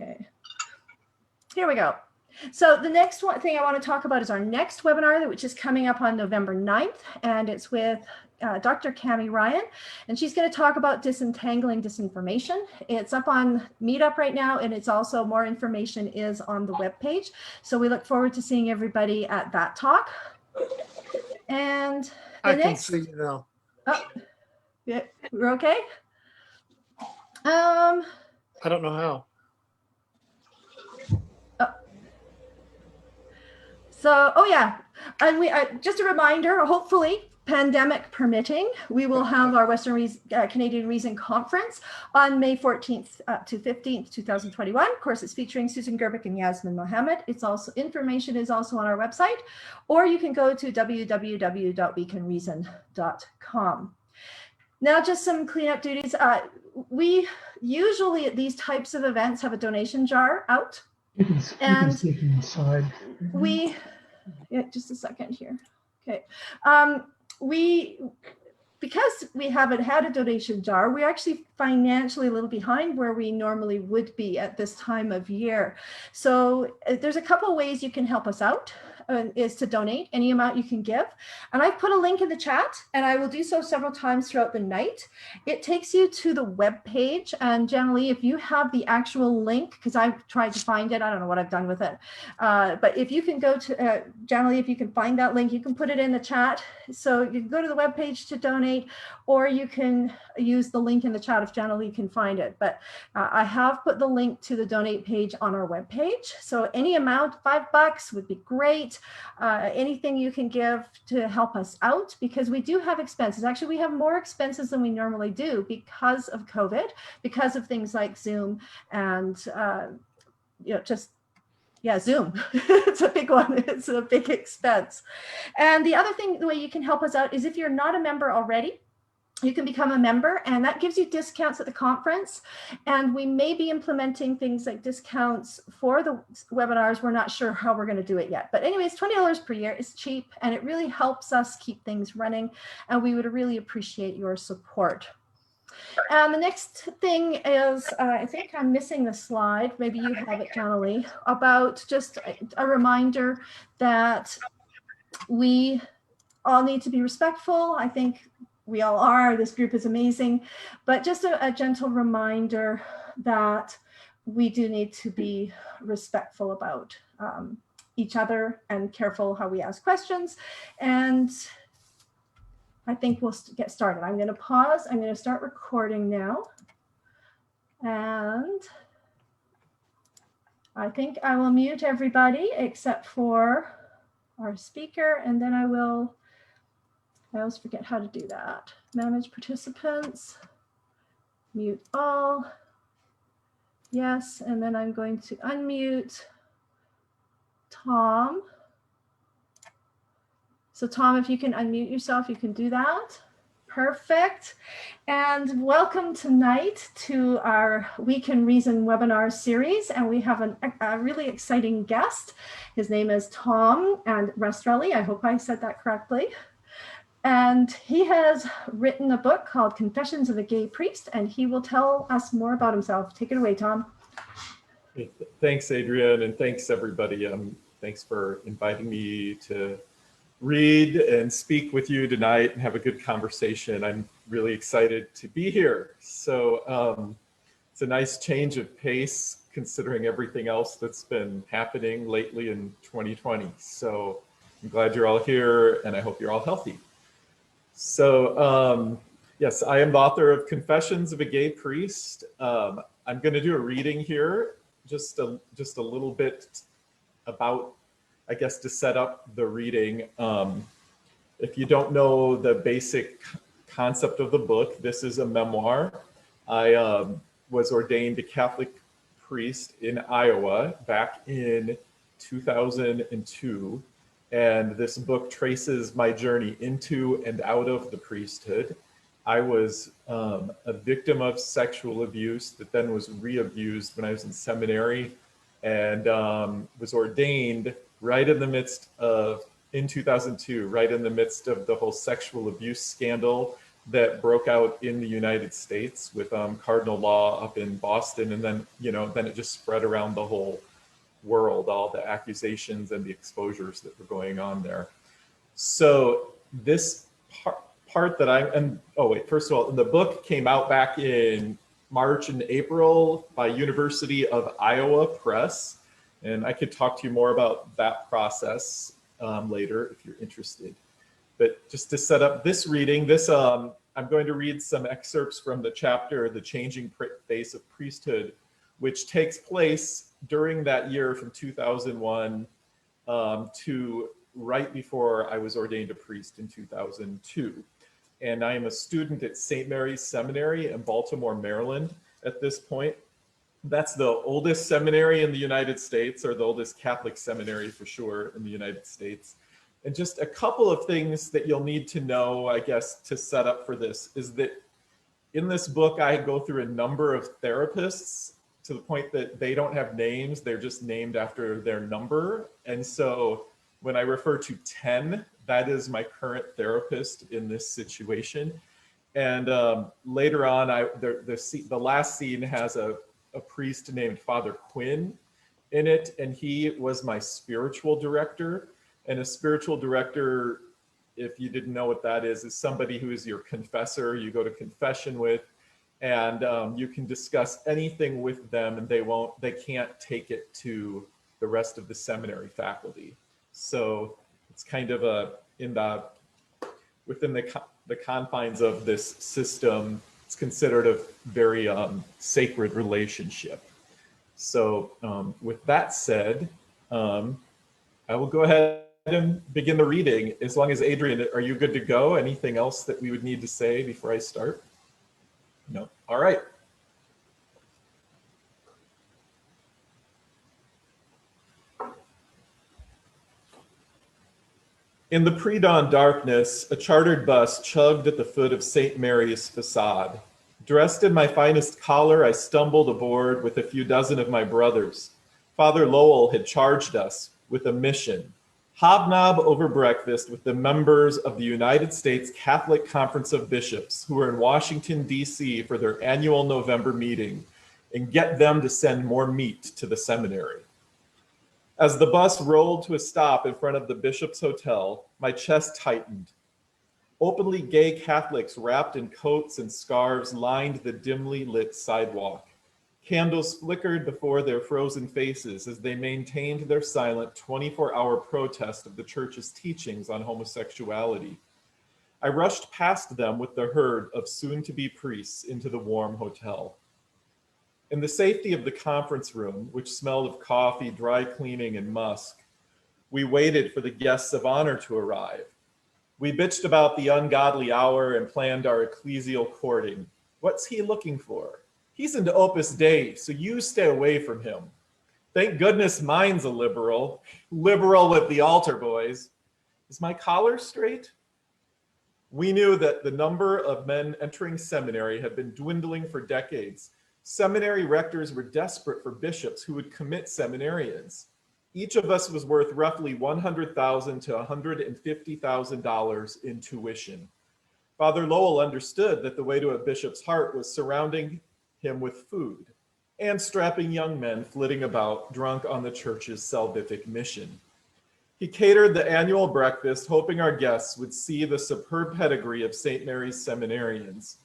Okay, here we go. So the next thing I want to talk about is our next webinar, which is coming up on November 9th, and it's with Dr. Cami Ryan, and she's going to talk about disentangling disinformation. It's up on Meetup right now, and it's also more information is on the webpage. So we look forward to seeing everybody at that talk. And I can see you now. Oh, yeah, we're okay. I don't know how. So, oh yeah, and just a reminder, hopefully, pandemic permitting, we will have our Western Canadian Reason Conference on May 14th to 15th, 2021. Of course, it's featuring Susan Gerbic and Yasmin Mohammed. It's also, information is also on our website, or you can go to www.wecanreason.com. Now, just some cleanup duties. We usually at these types of events have a donation jar out. And we, yeah, just a second here. Okay. Because we haven't had a donation jar, we're actually financially a little behind where we normally would be at this time of year. So there's a couple of ways you can help us out. Is to donate any amount you can give. And I've put a link in the chat, and I will do so several times throughout the night. It takes you to the web page, and generally if you have the actual link, because I've tried to find it, I don't know what I've done with it, but if you can go to, generally if you can find that link, you can put it in the chat. So you can go to the web page to donate, or you can use the link in the chat if generally you can find it. But I have put the link to the donate page on our web page. So any amount, $5 would be great. Anything you can give to help us out, because we do have expenses. Actually, we have more expenses than we normally do because of COVID, because of things like Zoom and Zoom. It's a big one. It's a big expense. And the other thing, the way you can help us out is if you're not a member already, you can become a member, and that gives you discounts at the conference. And we may be implementing things like discounts for the webinars. We're not sure how we're going to do it yet. But anyways, $20 per year is cheap, and it really helps us keep things running. And we would really appreciate your support. And the next thing is, I think I'm missing the slide. Maybe you have it, Jonalee, about just a reminder that we all need to be respectful. I think we all are. This group is amazing, but just a gentle reminder that we do need to be respectful about each other and careful how we ask questions. And I think we'll get started. I'm going to pause. I'm going to start recording now. And I think I will mute everybody except for our speaker, and then I always forget how to do that. Manage participants, mute all. Yes, and then I'm going to unmute Tom. So Tom, if you can unmute yourself, you can do that. Perfect. And welcome tonight to our We Can Reason webinar series. And we have a really exciting guest. His name is Tom and Rastrelli. I hope I said that correctly. And he has written a book called Confessions of a Gay Priest, and he will tell us more about himself. Take it away, Tom. Thanks, Adrienne, and thanks, everybody. Thanks for inviting me to read and speak with you tonight and have a good conversation. I'm really excited to be here. So it's a nice change of pace considering everything else that's been happening lately in 2020. So I'm glad you're all here, and I hope you're all healthy. So yes, I am the author of Confessions of a Gay Priest. I'm going to do a reading here, just a little bit about, I guess, to set up the reading. If you don't know the basic concept of the book, this is a memoir. I was ordained a Catholic priest in Iowa back in 2002. And this book traces my journey into and out of the priesthood. I was a victim of sexual abuse that then was re-abused when I was in seminary, and was ordained right in the midst of, in 2002, right in the midst of the whole sexual abuse scandal that broke out in the United States with cardinal law up in Boston. And then, then it just spread around the whole world, all the accusations and the exposures that were going on there. So this part that first of all, the book came out back in March and April by University of Iowa Press. And I could talk to you more about that process later if you're interested. But just to set up this reading, I'm going to read some excerpts from the chapter, The Changing Face of Priesthood, which takes place during that year from 2001 to right before I was ordained a priest in 2002. And I am a student at St. Mary's Seminary in Baltimore, Maryland at this point. That's the oldest seminary in the United States, or the oldest Catholic seminary for sure in the United States. And just a couple of things that you'll need to know, I guess, to set up for this is that in this book, I go through a number of therapists to the point that they don't have names. They're just named after their number. And so when I refer to 10, that is my current therapist in this situation. And later on, the last scene has a priest named Father Quinn in it, and he was my spiritual director. And a spiritual director, if you didn't know what that is somebody who is your confessor, you go to confession with, and you can discuss anything with them, and they can't take it to the rest of the seminary faculty. So it's kind of within the confines of this system, it's considered a very sacred relationship. So with that said, I will go ahead and begin the reading. As long as Adrian, are you good to go? Anything else that we would need to say before I start? No. All right. In the pre-dawn darkness, a chartered bus chugged at the foot of St. Mary's facade. Dressed in my finest collar, I stumbled aboard with a few dozen of my brothers. Father Lowell had charged us with a mission: hobnob over breakfast with the members of the United States Catholic Conference of Bishops who were in Washington, D.C. for their annual November meeting, and get them to send more meat to the seminary. As the bus rolled to a stop in front of the Bishop's Hotel, my chest tightened. Openly gay Catholics wrapped in coats and scarves lined the dimly lit sidewalk. Candles flickered before their frozen faces as they maintained their silent 24-hour protest of the church's teachings on homosexuality. I rushed past them with the herd of soon-to-be priests into the warm hotel. In the safety of the conference room, which smelled of coffee, dry cleaning, and musk, we waited for the guests of honor to arrive. We bitched about the ungodly hour and planned our ecclesial courting. What's he looking for? He's into Opus Dei, so you stay away from him. Thank goodness mine's a liberal. Liberal with the altar boys. Is my collar straight? We knew that the number of men entering seminary had been dwindling for decades. Seminary rectors were desperate for bishops who would commit seminarians. Each of us was worth roughly $100,000 to $150,000 in tuition. Father Lowell understood that the way to a bishop's heart was surrounding him with food and strapping young men flitting about drunk on the church's salvific mission. He catered the annual breakfast, hoping our guests would see the superb pedigree of St. Mary's seminarians.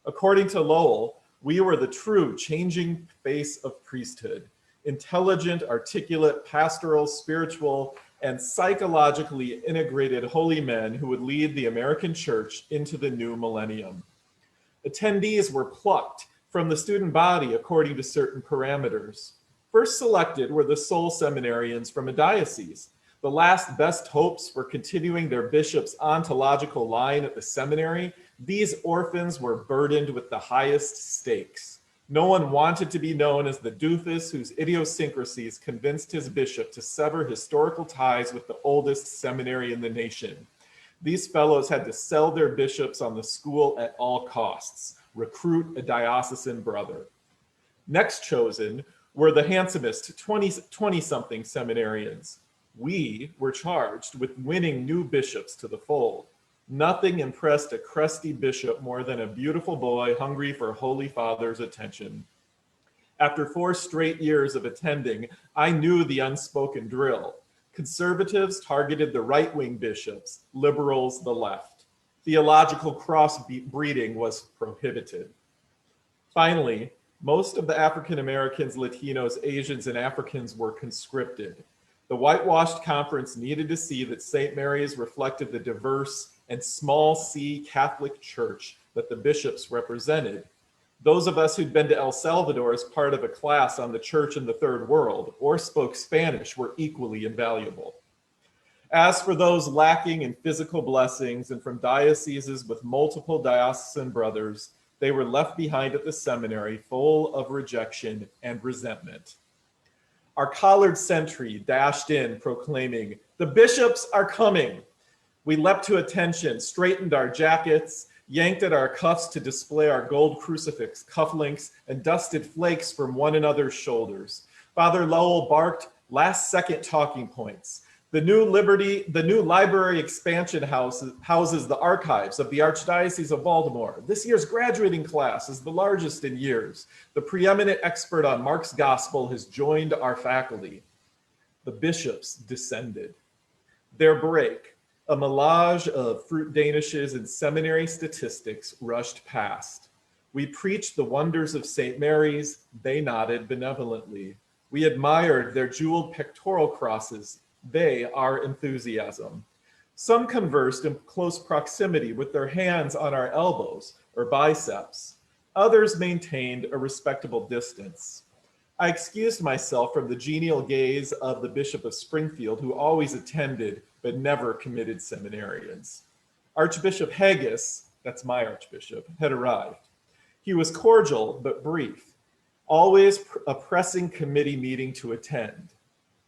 According to Lowell, we were the true changing face of priesthood, intelligent, articulate, pastoral, spiritual, and psychologically integrated holy men who would lead the American church into the new millennium. Attendees were plucked from the student body according to certain parameters. First selected were the sole seminarians from a diocese, the last best hopes for continuing their bishop's ontological line at the seminary. These orphans were burdened with the highest stakes. No one wanted to be known as the doofus whose idiosyncrasies convinced his bishop to sever historical ties with the oldest seminary in the nation. These fellows had to sell their bishops on the school at all costs, recruit a diocesan brother. Next chosen were the handsomest 20-something seminarians. We were charged with winning new bishops to the fold. Nothing impressed a crusty bishop more than a beautiful boy hungry for Holy Father's attention. After 4 straight years of attending, I knew the unspoken drill. Conservatives targeted the right-wing bishops, liberals the left. Theological cross-breeding was prohibited. Finally, most of the African Americans, Latinos, Asians, and Africans were conscripted. The whitewashed conference needed to see that St. Mary's reflected the diverse and small C Catholic Church that the bishops represented. Those of us who'd been to El Salvador as part of a class on the church in the Third World or spoke Spanish were equally invaluable. As for those lacking in physical blessings and from dioceses with multiple diocesan brothers, they were left behind at the seminary full of rejection and resentment. Our collared sentry dashed in proclaiming, "The bishops are coming." We leapt to attention, straightened our jackets, yanked at our cuffs to display our gold crucifix cufflinks, and dusted flakes from one another's shoulders. Father Lowell barked last-second talking points. The new library expansion houses the archives of the Archdiocese of Baltimore. This year's graduating class is the largest in years. The preeminent expert on Mark's Gospel has joined our faculty. The bishops descended. Their break, a melange of fruit danishes and seminary statistics, rushed past. We preached the wonders of St. Mary's. They nodded benevolently. We admired their jeweled pectoral crosses. They our enthusiasm. Some conversed in close proximity with their hands on our elbows or biceps. Others maintained a respectable distance. I excused myself from the genial gaze of the Bishop of Springfield, who always attended but never committed seminarians. Archbishop Haggis, that's my archbishop, had arrived. He was cordial but brief, always a pressing committee meeting to attend.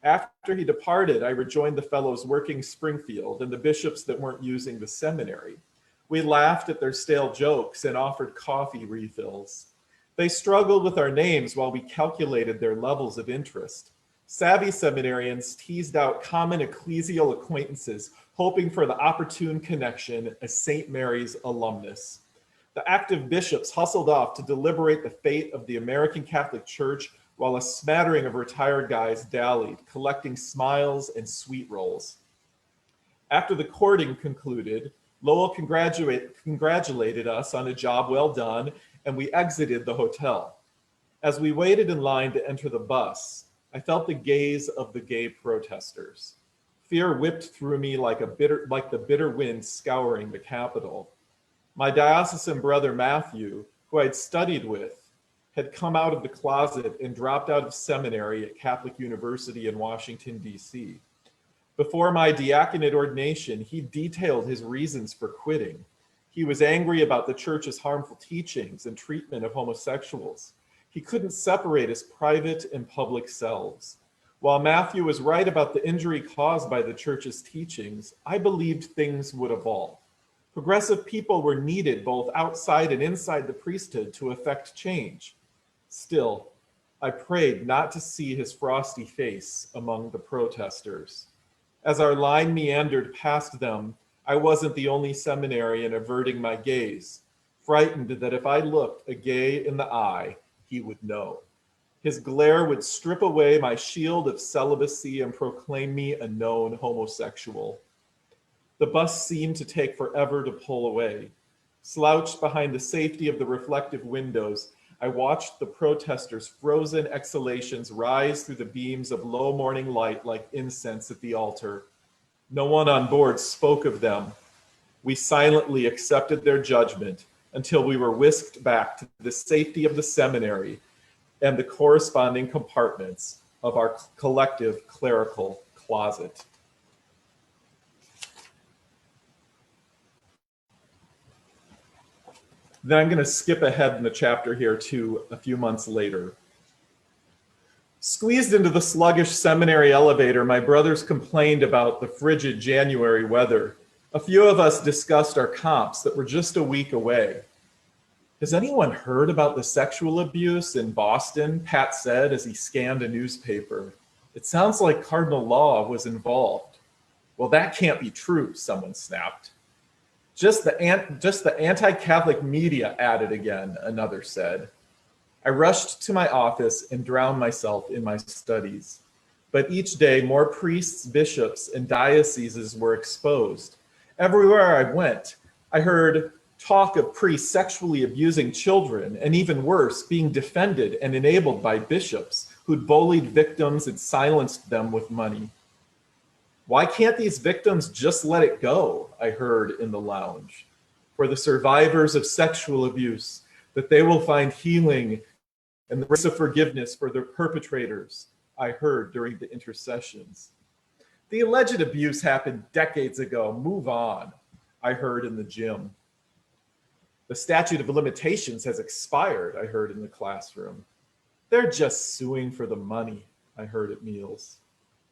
After he departed, I rejoined the fellows working Springfield and the bishops that weren't using the seminary. We laughed at their stale jokes and offered coffee refills. They struggled with our names while we calculated their levels of interest. Savvy seminarians teased out common ecclesial acquaintances, hoping for the opportune connection as St. Mary's alumnus. The active bishops hustled off to deliberate the fate of the American Catholic Church, while a smattering of retired guys dallied, collecting smiles and sweet rolls. After the courting concluded, Lowell congratulated us on a job well done, and we exited the hotel. As we waited in line to enter the bus, I felt the gaze of the gay protesters. Fear whipped through me like the bitter wind scouring the Capitol. My diocesan brother Matthew, who I'd studied with, had come out of the closet and dropped out of seminary at Catholic University in Washington, D.C. Before my diaconate ordination, he detailed his reasons for quitting. He was angry about the church's harmful teachings and treatment of homosexuals. He couldn't separate his private and public selves. While Matthew was right about the injury caused by the church's teachings, I believed things would evolve. Progressive people were needed both outside and inside the priesthood to effect change. Still, I prayed not to see his frosty face among the protesters. As our line meandered past them, I wasn't the only seminarian averting my gaze, frightened that if I looked a gay in the eye, he would know. His glare would strip away my shield of celibacy and proclaim me a known homosexual. The bus seemed to take forever to pull away. Slouched behind the safety of the reflective windows, I watched the protesters' frozen exhalations rise through the beams of low morning light like incense at the altar. No one on board spoke of them. We silently accepted their judgment until we were whisked back to the safety of the seminary and the corresponding compartments of our collective clerical closet. Then I'm going to skip ahead in the chapter here to a few months later. Squeezed into the sluggish seminary elevator, my brothers complained about the frigid January weather. A few of us discussed our comps that were just a week away. Has anyone heard about the sexual abuse in Boston? Pat said as he scanned a newspaper. It sounds like cardinal law was involved. Well, that can't be true, someone snapped. Just the anti-Catholic media at it again, another said. I rushed to my office and drowned myself in my studies. But each day, more priests, bishops, and dioceses were exposed. Everywhere I went, I heard talk of priests sexually abusing children, and even worse, being defended and enabled by bishops who'd bullied victims and silenced them with money. Why can't these victims just let it go? I heard in the lounge. For the survivors of sexual abuse, that they will find healing and the grace of forgiveness for their perpetrators, I heard during the intercessions. The alleged abuse happened decades ago. Move on, I heard in the gym. The statute of limitations has expired, I heard in the classroom. They're just suing for the money, I heard at meals.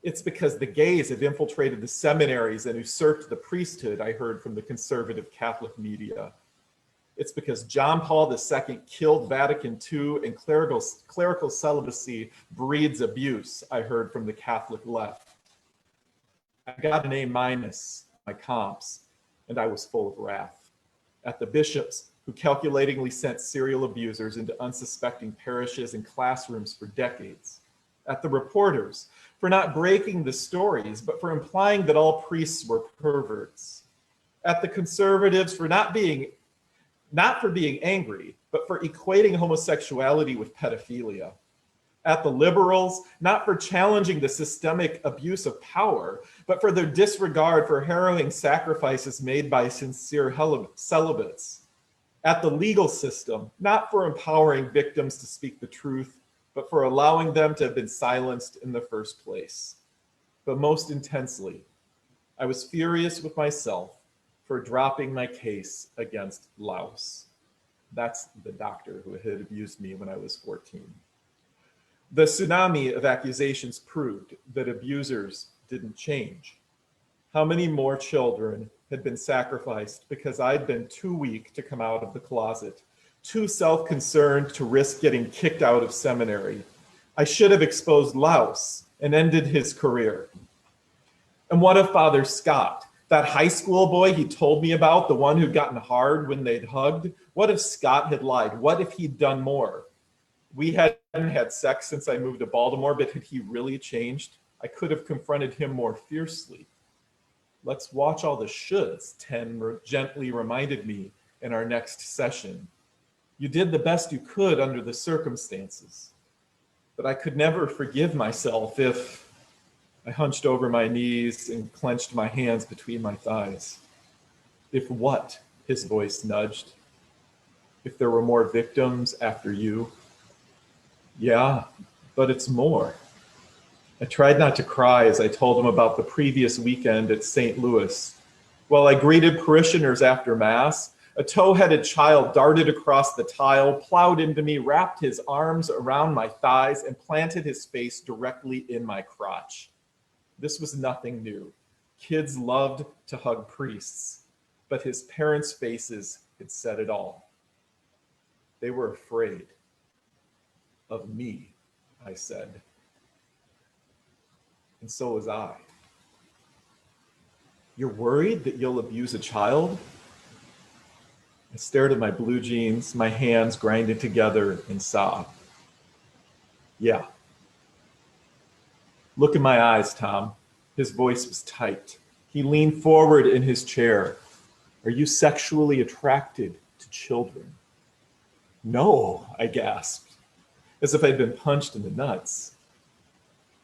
It's because the gays have infiltrated the seminaries and usurped the priesthood, I heard from the conservative Catholic media. It's because John Paul II killed Vatican II and clerical celibacy breeds abuse, I heard from the Catholic left. I got an A-, my comps, and I was full of wrath. At the bishops who calculatingly sent serial abusers into unsuspecting parishes and classrooms for decades. At the reporters for not breaking the stories, but for implying that all priests were perverts. At the conservatives for not for being angry, but for equating homosexuality with pedophilia. At the liberals, not for challenging the systemic abuse of power, but for their disregard for harrowing sacrifices made by sincere celibates. At the legal system, not for empowering victims to speak the truth, but for allowing them to have been silenced in the first place. But most intensely, I was furious with myself for dropping my case against Laus. That's the doctor who had abused me when I was 14. The tsunami of accusations proved that abusers didn't change. How many more children had been sacrificed because I'd been too weak to come out of the closet, too self-concerned to risk getting kicked out of seminary. I should have exposed Laus and ended his career. And what of Father Scott, that high school boy he told me about, the one who'd gotten hard when they'd hugged? What if Scott had lied? What if he'd done more? We hadn't had sex since I moved to Baltimore, but had he really changed? I could have confronted him more fiercely. Let's watch all the shoulds, Ten gently reminded me in our next session. You did the best you could under the circumstances, but I could never forgive myself if I hunched over my knees and clenched my hands between my thighs. If what? His voice nudged. If there were more victims after you? Yeah, but it's more. I tried not to cry as I told him about the previous weekend at St. Louis. While I greeted parishioners after Mass, a tow-headed child darted across the tile, plowed into me, wrapped his arms around my thighs, and planted his face directly in my crotch. This was nothing new. Kids loved to hug priests, but his parents' faces had said it all. They were afraid of me, I said. And so was I. You're worried that you'll abuse a child? I stared at my blue jeans, my hands grinding together, and sobbed. Yeah. Look in my eyes, Tom. His voice was tight. He leaned forward in his chair. Are you sexually attracted to children? No, I gasped, as if I'd been punched in the nuts.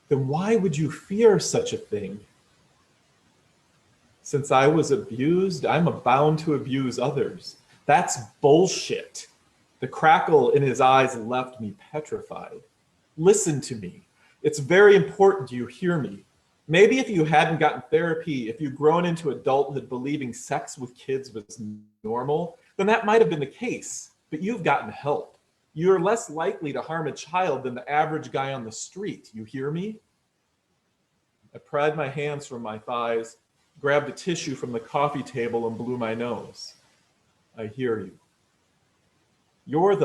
Then why would you fear such a thing? Since I was abused, I'm bound to abuse others. That's bullshit. The crackle in his eyes left me petrified. Listen to me. It's very important you hear me. Maybe if you hadn't gotten therapy, if you'd grown into adulthood believing sex with kids was normal, then that might have been the case, but you've gotten help. You're less likely to harm a child than the average guy on the street. You hear me? I pried my hands from my thighs, grabbed a tissue from the coffee table, and blew my nose. I hear you. You're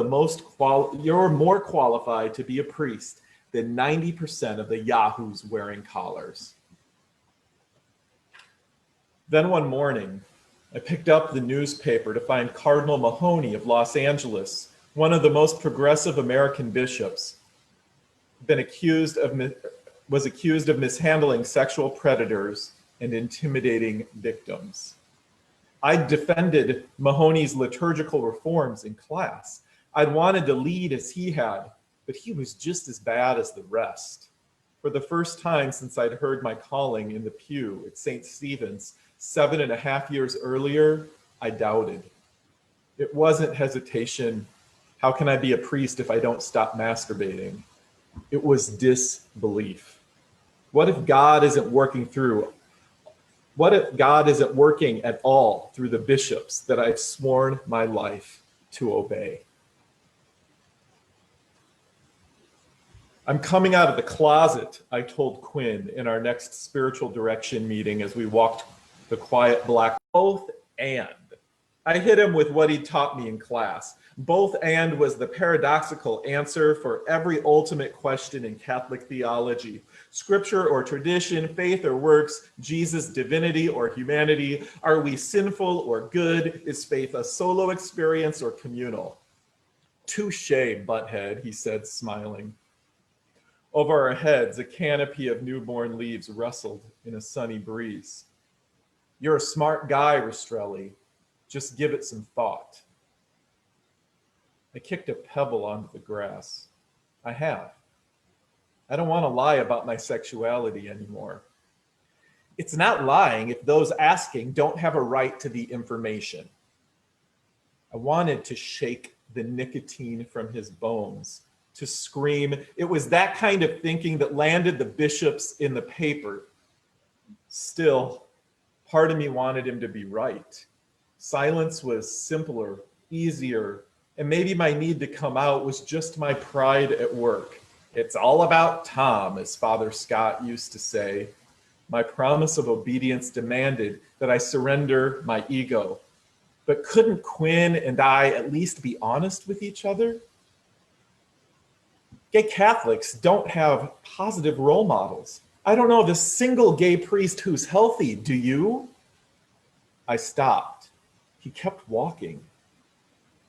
more qualified to be a priest than 90% of the yahoos wearing collars. Then one morning, I picked up the newspaper to find Cardinal Mahoney of Los Angeles, one of the most progressive American bishops, was accused of mishandling sexual predators and intimidating victims. I defended Mahoney's liturgical reforms in class. I'd wanted to lead as he had, but he was just as bad as the rest. For the first time since I'd heard my calling in the pew at St. Stephen's 7.5 years earlier, I doubted. It wasn't hesitation. How can I be a priest if I don't stop masturbating? It was disbelief. What if God isn't working at all through the bishops that I've sworn my life to obey? I'm coming out of the closet, I told Quinn in our next spiritual direction meeting as we walked the quiet black. Both and. I hit him with what he taught me in class. Both and was the paradoxical answer for every ultimate question in Catholic theology. Scripture or tradition, faith or works, Jesus, divinity or humanity. Are we sinful or good? Is faith a solo experience or communal? Touché, butthead, he said, smiling. Over our heads, a canopy of newborn leaves rustled in a sunny breeze. You're a smart guy, Rastrelli. Just give it some thought. I kicked a pebble onto the grass. I have. I don't want to lie about my sexuality anymore. It's not lying if those asking don't have a right to the information. I wanted to shake the nicotine from his bones, to scream. It was that kind of thinking that landed the bishops in the paper. Still, part of me wanted him to be right. Silence was simpler, easier, and maybe my need to come out was just my pride at work. It's all about Tom, as Father Scott used to say. My promise of obedience demanded that I surrender my ego. But couldn't Quinn and I at least be honest with each other? Gay Catholics don't have positive role models. I don't know of a single gay priest who's healthy. Do you? I stopped. He kept walking.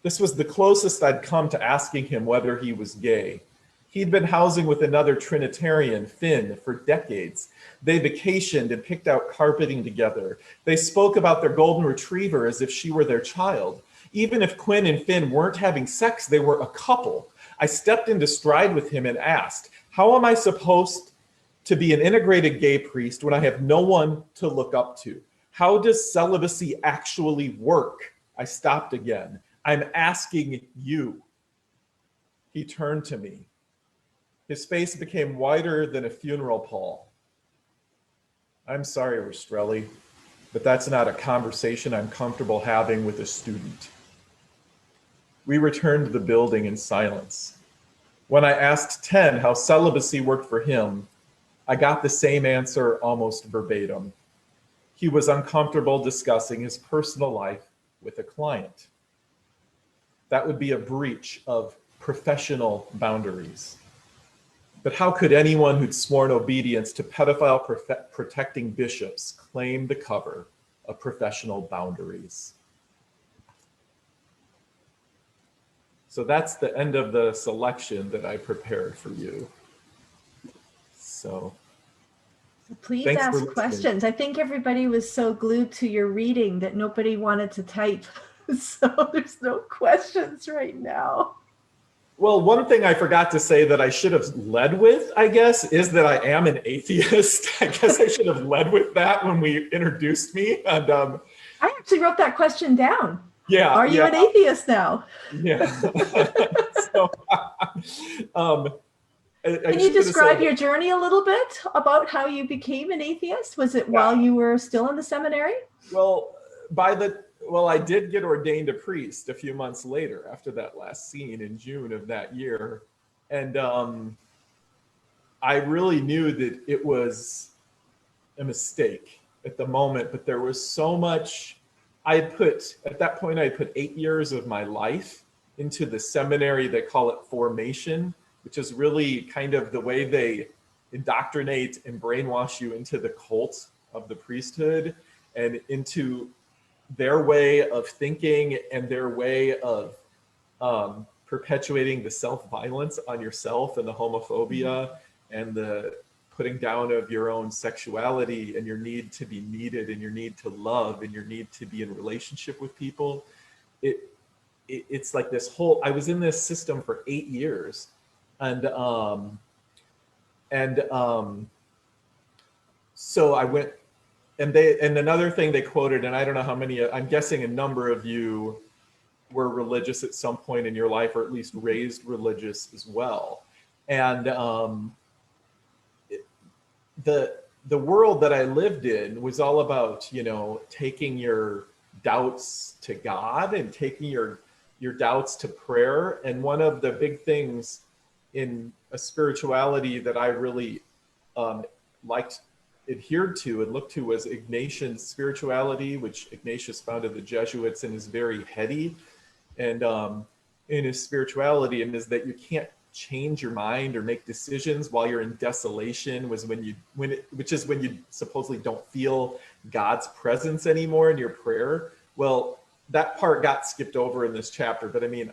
This was the closest I'd come to asking him whether he was gay. He'd been housing with another Trinitarian, Finn, for decades. They vacationed and picked out carpeting together. They spoke about their golden retriever as if she were their child. Even if Quinn and Finn weren't having sex, they were a couple. I stepped into stride with him and asked, how am I supposed to be an integrated gay priest when I have no one to look up to? How does celibacy actually work? I stopped again. I'm asking you. He turned to me. His face became whiter than a funeral pall. I'm sorry, Rastrelli, but that's not a conversation I'm comfortable having with a student. We returned to the building in silence. When I asked Ten how celibacy worked for him, I got the same answer almost verbatim. He was uncomfortable discussing his personal life with a client. That would be a breach of professional boundaries. But how could anyone who'd sworn obedience to pedophile protecting bishops claim the cover of professional boundaries? So that's the end of the selection that I prepared for you. So please thanks for ask listening. questions. I think everybody was so glued to your reading that nobody wanted to type. So there's no questions right now. Well, one thing I forgot to say that I should have led with, I guess, is that I am an atheist. I guess I should have led with that when we introduced me. And I actually wrote that question down. yeah, Are you an atheist now? Yeah. So, Can you describe your journey a little bit about how you became an atheist? Was it while you were still in the seminary? Well, I did get ordained a priest a few months later after that last scene in June of that year. And I really knew that it was a mistake at the moment, but there was so much. At that point, I put 8 years of my life into the seminary. They call it formation, which is really kind of the way they indoctrinate and brainwash you into the cult of the priesthood and into their way of thinking and their way of perpetuating the self-violence on yourself and the homophobia and the putting down of your own sexuality and your need to be needed and your need to love and your need to be in relationship with people. It's like this whole, I was in this system for 8 years. So I went, and another thing they quoted, and I don't know how many, I'm guessing a number of you were religious at some point in your life, or at least raised religious as well. And the world that I lived in was all about, taking your doubts to God and taking your doubts to prayer. And one of the big things in a spirituality that I really adhered to and looked to was Ignatian spirituality, which Ignatius founded the Jesuits and is very heady and in his spirituality, and is that you can't change your mind or make decisions while you're in desolation, which is when you supposedly don't feel God's presence anymore in your prayer. Well, that part got skipped over in this chapter, but I mean,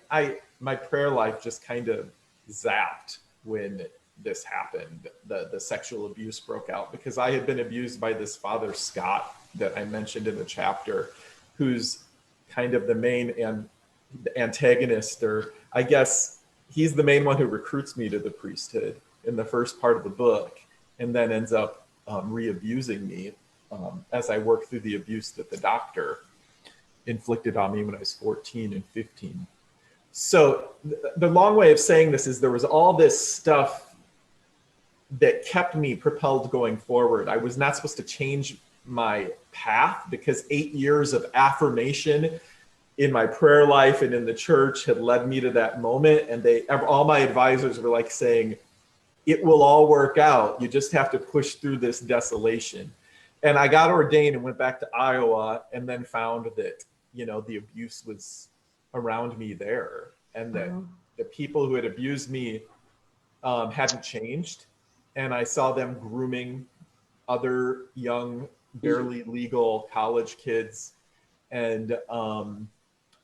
my prayer life just kind of zapped when this happened. The sexual abuse broke out because I had been abused by this Father Scott that I mentioned in the chapter, who's kind of the main antagonist, or I guess he's the main one who recruits me to the priesthood in the first part of the book, and then ends up re-abusing me as I work through the abuse that the doctor inflicted on me when I was 14 and 15. So the long way of saying this is there was all this stuff that kept me propelled going forward. I was not supposed to change my path because 8 years of affirmation in my prayer life and in the church had led me to that moment. And all my advisors were like saying, it will all work out. You just have to push through this desolation. And I got ordained and went back to Iowa, and then found that, the abuse was around me there, and that the people who had abused me hadn't changed. And I saw them grooming other young, barely legal college kids and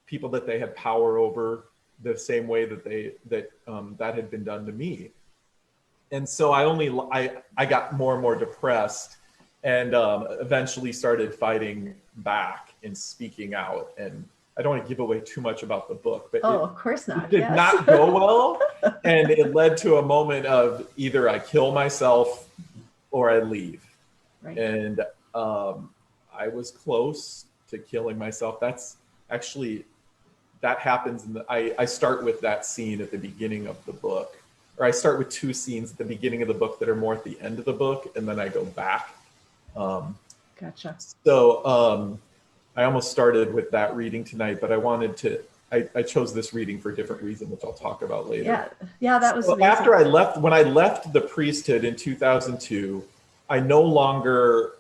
people that they had power over, the same way that that had been done to me. And so I got more and more depressed, and eventually started fighting back and speaking out. And I don't want to give away too much about the book, but of course not. It did not go well. And it led to a moment of either I kill myself or I leave. Right. And I was close to killing myself. That's actually, that happens. I start with that scene at the beginning of the book, or I start with two scenes at the beginning of the book that are more at the end of the book, and then I go back. Gotcha. So I almost started with that reading tonight, but I chose this reading for a different reason, which I'll talk about later. Yeah, that was amazing. After when I left the priesthood in 2002, I no longer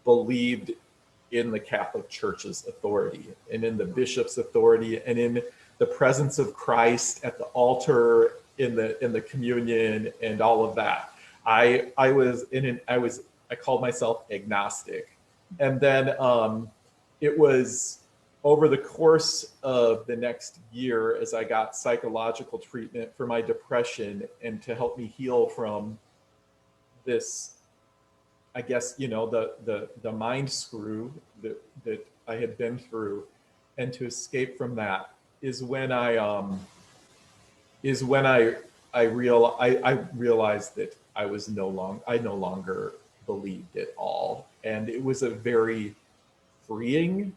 believed in the Catholic Church's authority and in the bishop's authority and in the presence of Christ at the altar, in the communion and all of that. I called myself agnostic. And then it was over the course of the next year, as I got psychological treatment for my depression and to help me heal from this, I guess, the mind screw that I had been through, and to escape from that is when I realized that I no longer believed at all. And it was a very freeing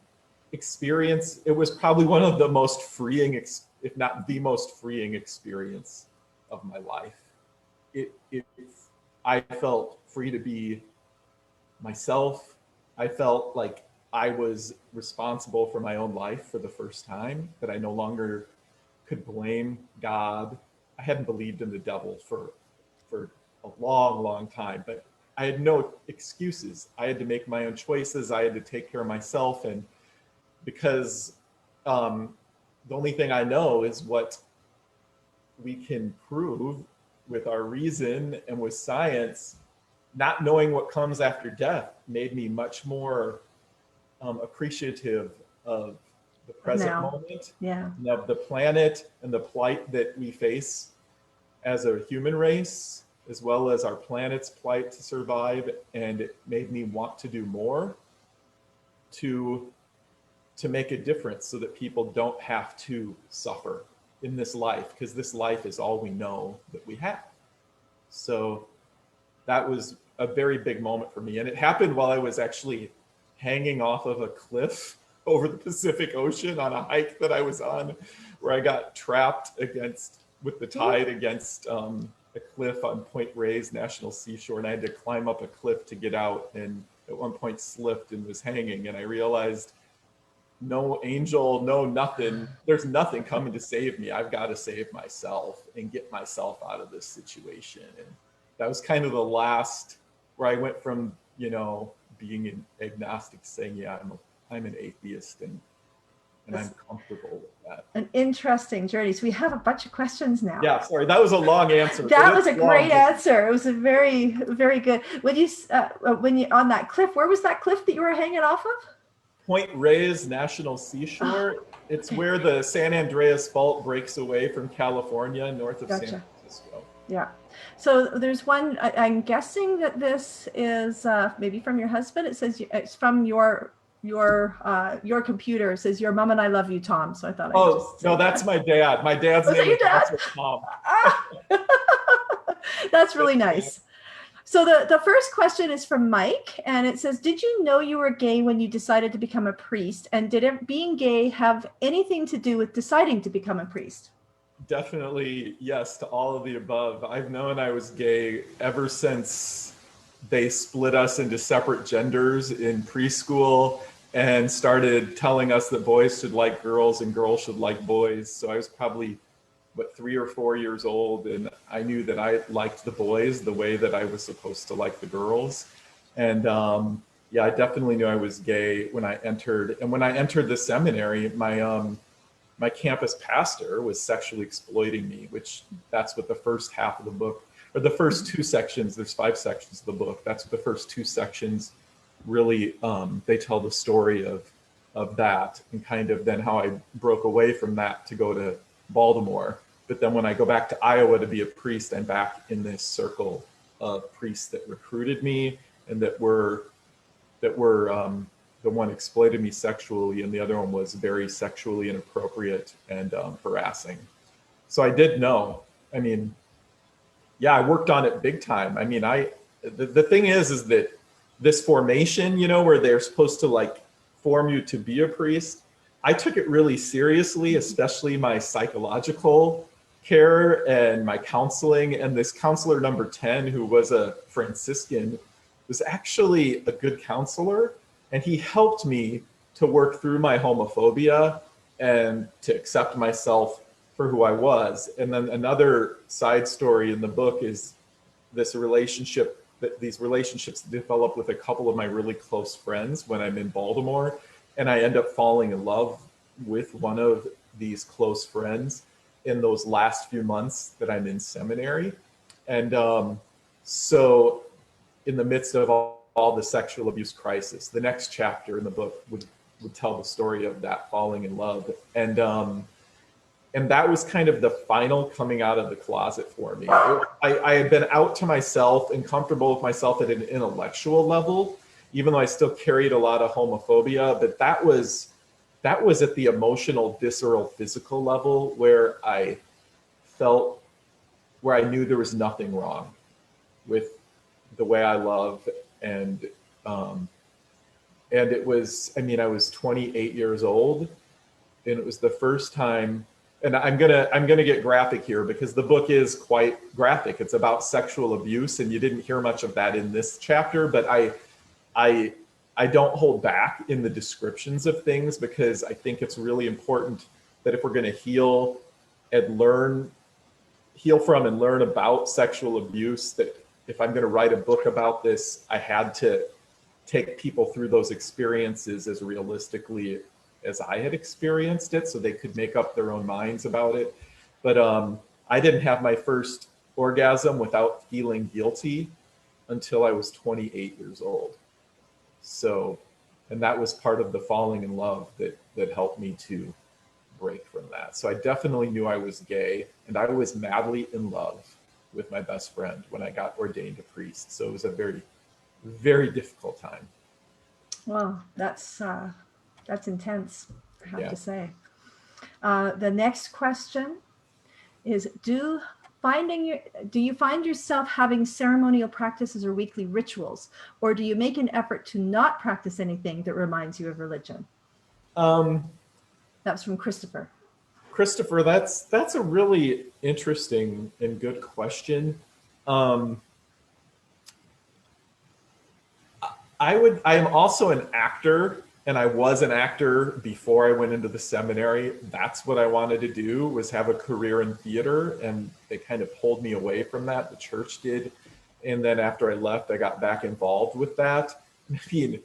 experience. It was probably one of the most freeing, if not the most freeing experience of my life. I felt free to be myself. I felt like I was responsible for my own life for the first time, that I no longer could blame God. I hadn't believed in the devil for a long, long time, but I had no excuses. I had to make my own choices. I had to take care of myself. And because the only thing I know is what we can prove with our reason and with science, not knowing what comes after death made me much more appreciative of the present Now. moment, Yeah. and of the planet and the plight that we face as a human race, as well as our planet's plight to survive. And it made me want to do more to make a difference so that people don't have to suffer in this life, because this life is all we know that we have. So that was a very big moment for me. And it happened while I was actually hanging off of a cliff over the Pacific Ocean on a hike that I was on, where I got trapped with the tide against a cliff on Point Reyes National Seashore. And I had to climb up a cliff to get out, and at one point slipped and was hanging. And I realized, no angel, no nothing. There's nothing coming to save me. I've got to save myself and get myself out of this situation. And that was kind of the last where I went from, being an agnostic, saying, yeah, I'm an atheist, and I'm comfortable with that. An interesting journey. So we have a bunch of questions now. Yeah, sorry, that was a long answer. That was a great answer. It was a very, very good. When you on that cliff, where was that cliff that you were hanging off of? Point Reyes National Seashore. It's where the San Andreas Fault breaks away from California, north of San Francisco. Yeah. So there's one, I'm guessing that this is maybe from your husband. It says it's from your computer. It says, "Your mom and I love you, Tom." So I thought. No, that's my dad. My dad's name is also Tom. That's really nice. So the first question is from Mike, and it says, "Did you know you were gay when you decided to become a priest? And did being gay have anything to do with deciding to become a priest?" Definitely yes to all of the above. I've known I was gay ever since they split us into separate genders in preschool and started telling us that boys should like girls and girls should like boys. So I was probably 3 or 4 years old, and I knew that I liked the boys the way that I was supposed to like the girls. And yeah, I definitely knew I was gay when I entered. And when I entered the seminary, my campus pastor was sexually exploiting me, which that's what the first half of the book, or the first 2 sections, there's 5 sections of the book. That's what the first 2 sections really, they tell the story of that, and kind of then how I broke away from that to go to Baltimore. But then when I go back to Iowa to be a priest, I'm back in this circle of priests that recruited me and that were the one exploited me sexually, and the other one was very sexually inappropriate and harassing. So I did know. I mean, yeah, I worked on it big time. I mean, the thing is that this formation, where they're supposed to like form you to be a priest, I took it really seriously, especially my psychological care and my counseling. And this counselor number 10, who was a Franciscan, was actually a good counselor. And he helped me to work through my homophobia and to accept myself for who I was. And then another side story in the book is these relationships develop with a couple of my really close friends when I'm in Baltimore. And I end up falling in love with one of these close friends in those last few months that I'm in seminary. And so in the midst of all the sexual abuse crisis, the next chapter in the book would tell the story of that falling in love. And that was kind of the final coming out of the closet for me. I had been out to myself and comfortable with myself at an intellectual level, even though I still carried a lot of homophobia, but that was at the emotional, visceral, physical level where I knew there was nothing wrong with the way I love. And it was, I was 28 years old, and it was the first time, and I'm gonna get graphic here because the book is quite graphic. It's about sexual abuse, and you didn't hear much of that in this chapter, but I don't hold back in the descriptions of things, because I think it's really important that if we're going to heal from and learn about sexual abuse, that if I'm going to write a book about this, I had to take people through those experiences as realistically as I had experienced it, so they could make up their own minds about it. But I didn't have my first orgasm without feeling guilty until I was 28 years old. So And that was part of the falling in love that helped me to break from that. So I definitely knew I was gay, and I was madly in love with my best friend when I got ordained a priest. So it was a very, very difficult time. Well, that's intense, I have Yeah. to say. The next question is, do you find yourself having ceremonial practices or weekly rituals, or do you make an effort to not practice anything that reminds you of religion? That's from Christopher. Christopher, that's a really interesting and good question. I am also an actor, and I was an actor before I went into the seminary. That's what I wanted to do, was have a career in theater, and they kind of pulled me away from that. The church did. And then after I left, I got back involved with that. I mean,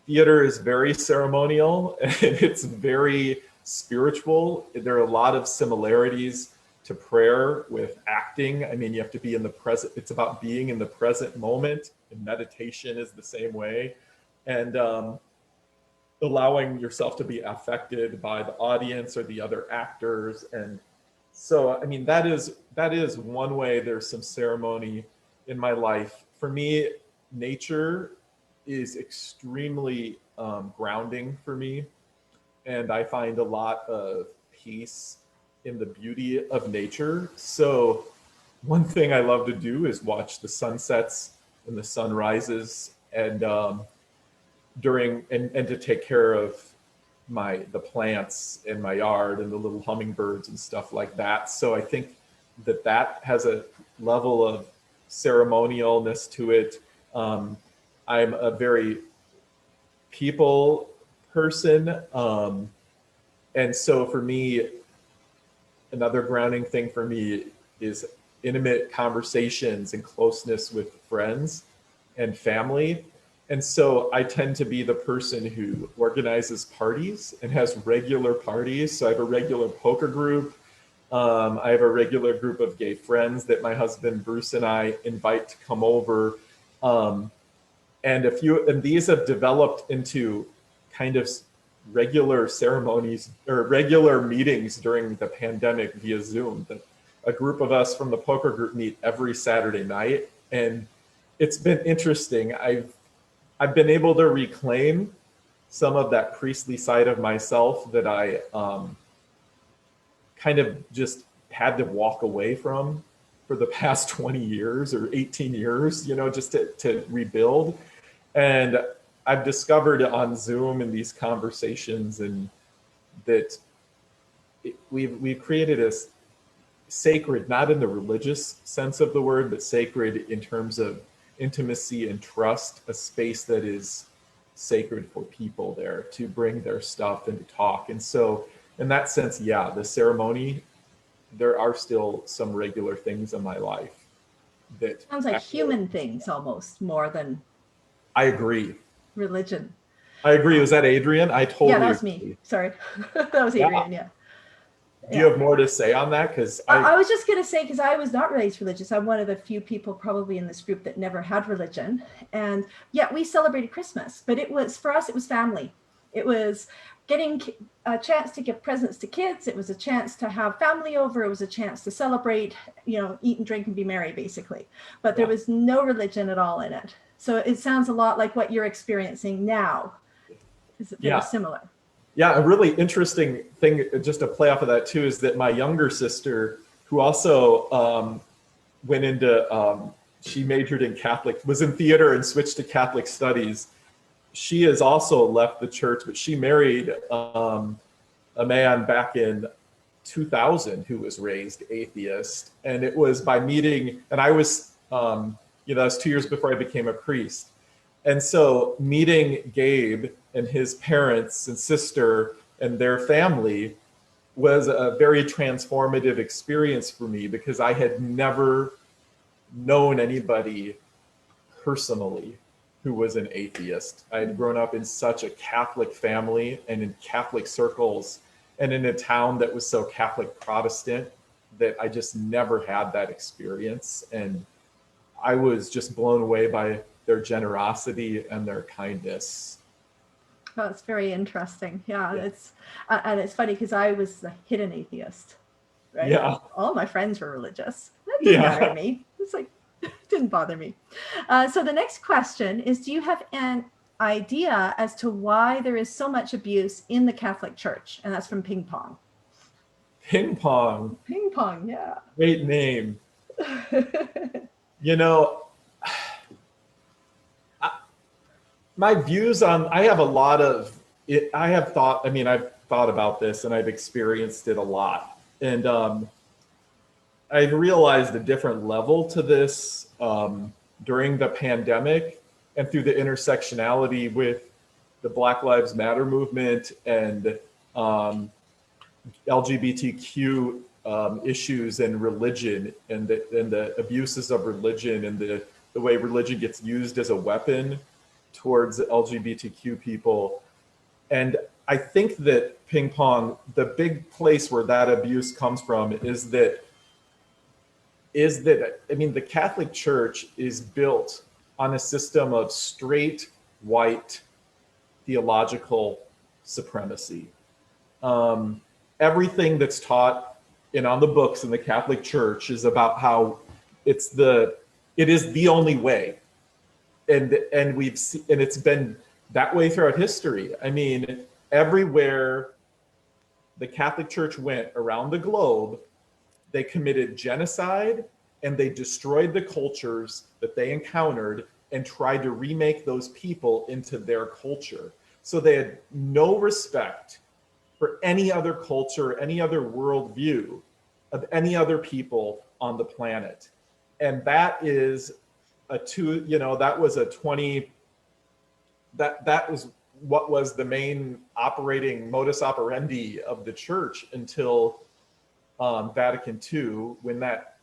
theater is very ceremonial and it's very spiritual. There are a lot of similarities to prayer with acting. I mean, you have to be in the present. It's about being in the present moment, and meditation is the same way. And allowing yourself to be affected by the audience or the other actors. And so, I mean, that is one way. There's some ceremony in my life. For me, nature is extremely grounding for me. And I find a lot of peace in the beauty of nature. So one thing I love to do is watch the sunsets and the sunrises, and and to take care of the plants in my yard and the little hummingbirds and stuff like that. So I think that has a level of ceremonialness to it. I'm a very people person. And so for me, another grounding thing for me is intimate conversations and closeness with friends and family. And so I tend to be the person who organizes parties and has regular parties. So I have a regular poker group. I have a regular group of gay friends that my husband Bruce and I invite to come over. And these have developed into kind of regular ceremonies or regular meetings during the pandemic via Zoom. A group of us from the poker group meet every Saturday night, and it's been interesting. I've been able to reclaim some of that priestly side of myself that I kind of just had to walk away from for the past 20 years or 18 years, just to rebuild. And I've discovered on Zoom in these conversations and that we've created a sacred, not in the religious sense of the word, but sacred in terms of intimacy and trust, a space that is sacred for people there to bring their stuff and to talk. And so in that sense, yeah, the ceremony, there are still some regular things in my life that sounds like human things almost more than I agree. Religion. I agree. Was that Adrian? I totally Yeah, that was agree. me. Sorry. That was Adrian, yeah. Do you have more to say on that? Because I was just going to say, because I was not raised religious. I'm one of the few people probably in this group that never had religion. And yeah, we celebrated Christmas, but for us, it was family. It was getting a chance to give presents to kids. It was a chance to have family over. It was a chance to celebrate, eat and drink and be merry, basically. But there was no religion at all in it. So it sounds a lot like what you're experiencing now. Is it very similar? Yeah, a really interesting thing, just to play off of that too, is that my younger sister, who also went into, she majored in was in theater and switched to Catholic studies. She has also left the church, but she married a man back in 2000 who was raised atheist. And it was by meeting, and I was, that was 2 years before I became a priest. And so meeting Gabe and his parents and sister and their family was a very transformative experience for me, because I had never known anybody personally who was an atheist. I had grown up in such a Catholic family and in Catholic circles and in a town that was so Catholic Protestant that I just never had that experience. And I was just blown away by their generosity and their kindness. That's very interesting. Yeah, Yeah. it's and it's funny because I was the hidden atheist, right? Yeah. All my friends were religious. That didn't Yeah. matter to me. It's like didn't bother me. So the next question is: do you have an idea as to why there is so much abuse in the Catholic Church? And that's from Ping Pong. Ping Pong. Ping Pong, yeah. Great name. You know, my views on, I have a lot of it. I've thought about this and I've experienced it a lot. And I've realized a different level to this during the pandemic and through the intersectionality with the Black Lives Matter movement and LGBTQ issues and religion and the abuses of religion and the way religion gets used as a weapon towards LGBTQ people. And I think that Ping Pong, the big place where that abuse comes from is that I mean, the Catholic Church is built on a system of straight white theological supremacy. Everything that's taught on the books in the Catholic Church is about how it is the only way, and it's been that way throughout history. I mean, everywhere the Catholic Church went around the globe, they committed genocide and they destroyed the cultures that they encountered and tried to remake those people into their culture. So they had no respect for any other culture, any other worldview of any other people on the planet. And that is that was what was the main operating modus operandi of the church until Vatican II, when that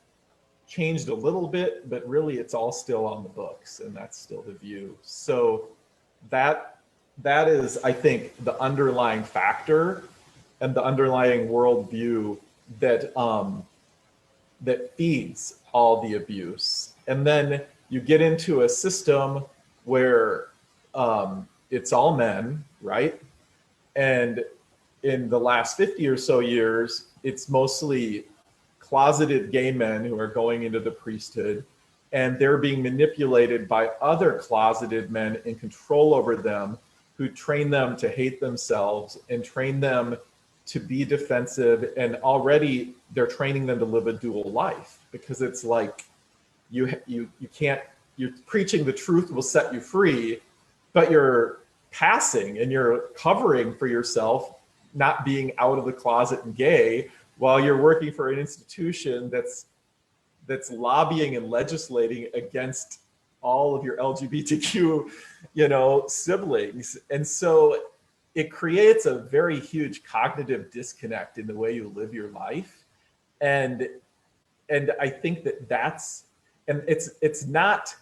changed a little bit, but really it's all still on the books and that's still the view. So that is, I think, the underlying factor and the underlying worldview that feeds all the abuse. And then you get into a system where it's all men, right? And in the last 50 or so years, it's mostly closeted gay men who are going into the priesthood, and they're being manipulated by other closeted men in control over them, who train them to hate themselves and train them to be defensive. And already they're training them to live a dual life, because it's like you can't, you're preaching the truth will set you free, but you're passing and you're covering for yourself not being out of the closet and gay, while you're working for an institution that's lobbying and legislating against all of your LGBTQ, siblings. And so it creates a very huge cognitive disconnect in the way you live your life. And I think it's not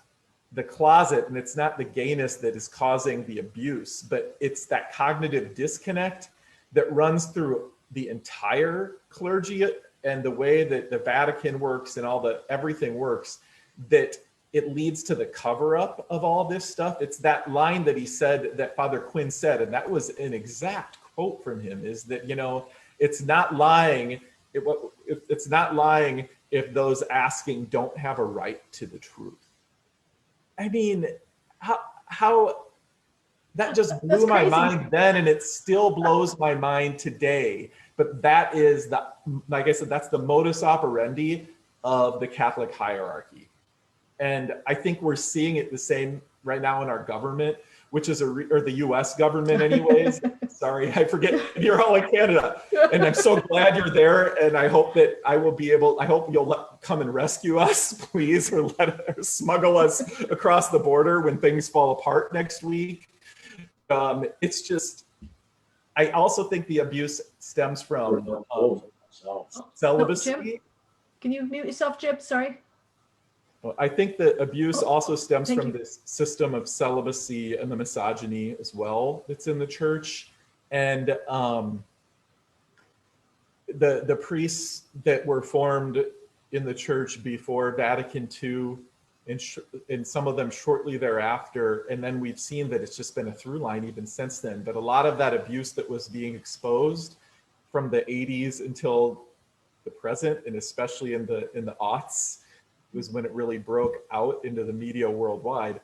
the closet and it's not the gayness that is causing the abuse, but it's that cognitive disconnect that runs through the entire clergy and the way that the Vatican works and everything works, that it leads to the cover up of all this stuff. It's that line that he said, that Father Quinn said, and that was an exact quote from him, is that, it's not lying. It's not lying if those asking don't have a right to the truth. I mean, how that just blew my mind then, and it still blows my mind today. But that is like I said, that's the modus operandi of the Catholic hierarchy. And I think we're seeing it the same right now in our government, which is or the US government anyways. Sorry, I forget, you're all in Canada. And I'm so glad you're there. And I hope that I hope you'll come and rescue us, please, or smuggle us across the border when things fall apart next week. It's just, I also think the abuse stems from celibacy. Oh, Jim, can you mute yourself, Jim? Sorry. Well, I think the abuse also stems from this system of celibacy and the misogyny as well that's in the church. And the priests that were formed in the church before Vatican II and some of them shortly thereafter. And then we've seen that it's just been a through line even since then. But a lot of that abuse that was being exposed from the 80s until the present, and especially in the aughts, was when it really broke out into the media worldwide.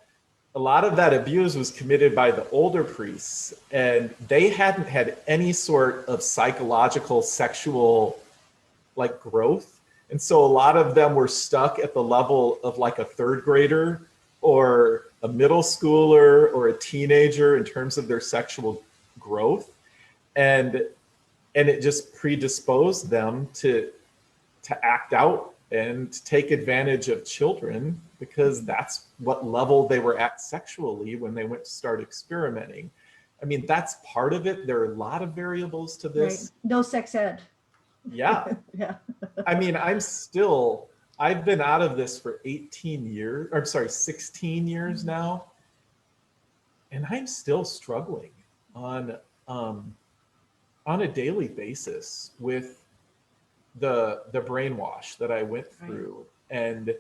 A lot of that abuse was committed by the older priests, and they hadn't had any sort of psychological, sexual like growth. And so a lot of them were stuck at the level of like a third grader or a middle schooler or a teenager in terms of their sexual growth. And it just predisposed them to act out and take advantage of children, because that's what level they were at sexually when they went to start experimenting. I mean, that's part of it. There are a lot of variables to this. Right. No sex ed. Yeah. Yeah. I mean, I've been out of this for 18 years, or I'm sorry, 16 years now. And I'm still struggling on a daily basis with the brainwash that I went through, and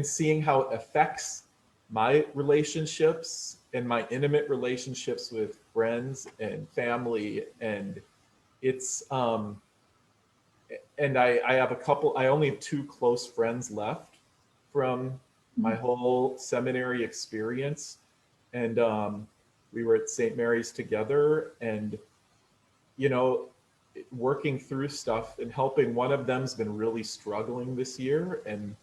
seeing how it affects my relationships and my intimate relationships with friends and family. And it's and I have I only have 2 close friends left from my whole seminary experience. And we were at St. Mary's together, and, you know, working through stuff and helping. One of them's been really struggling this year, and,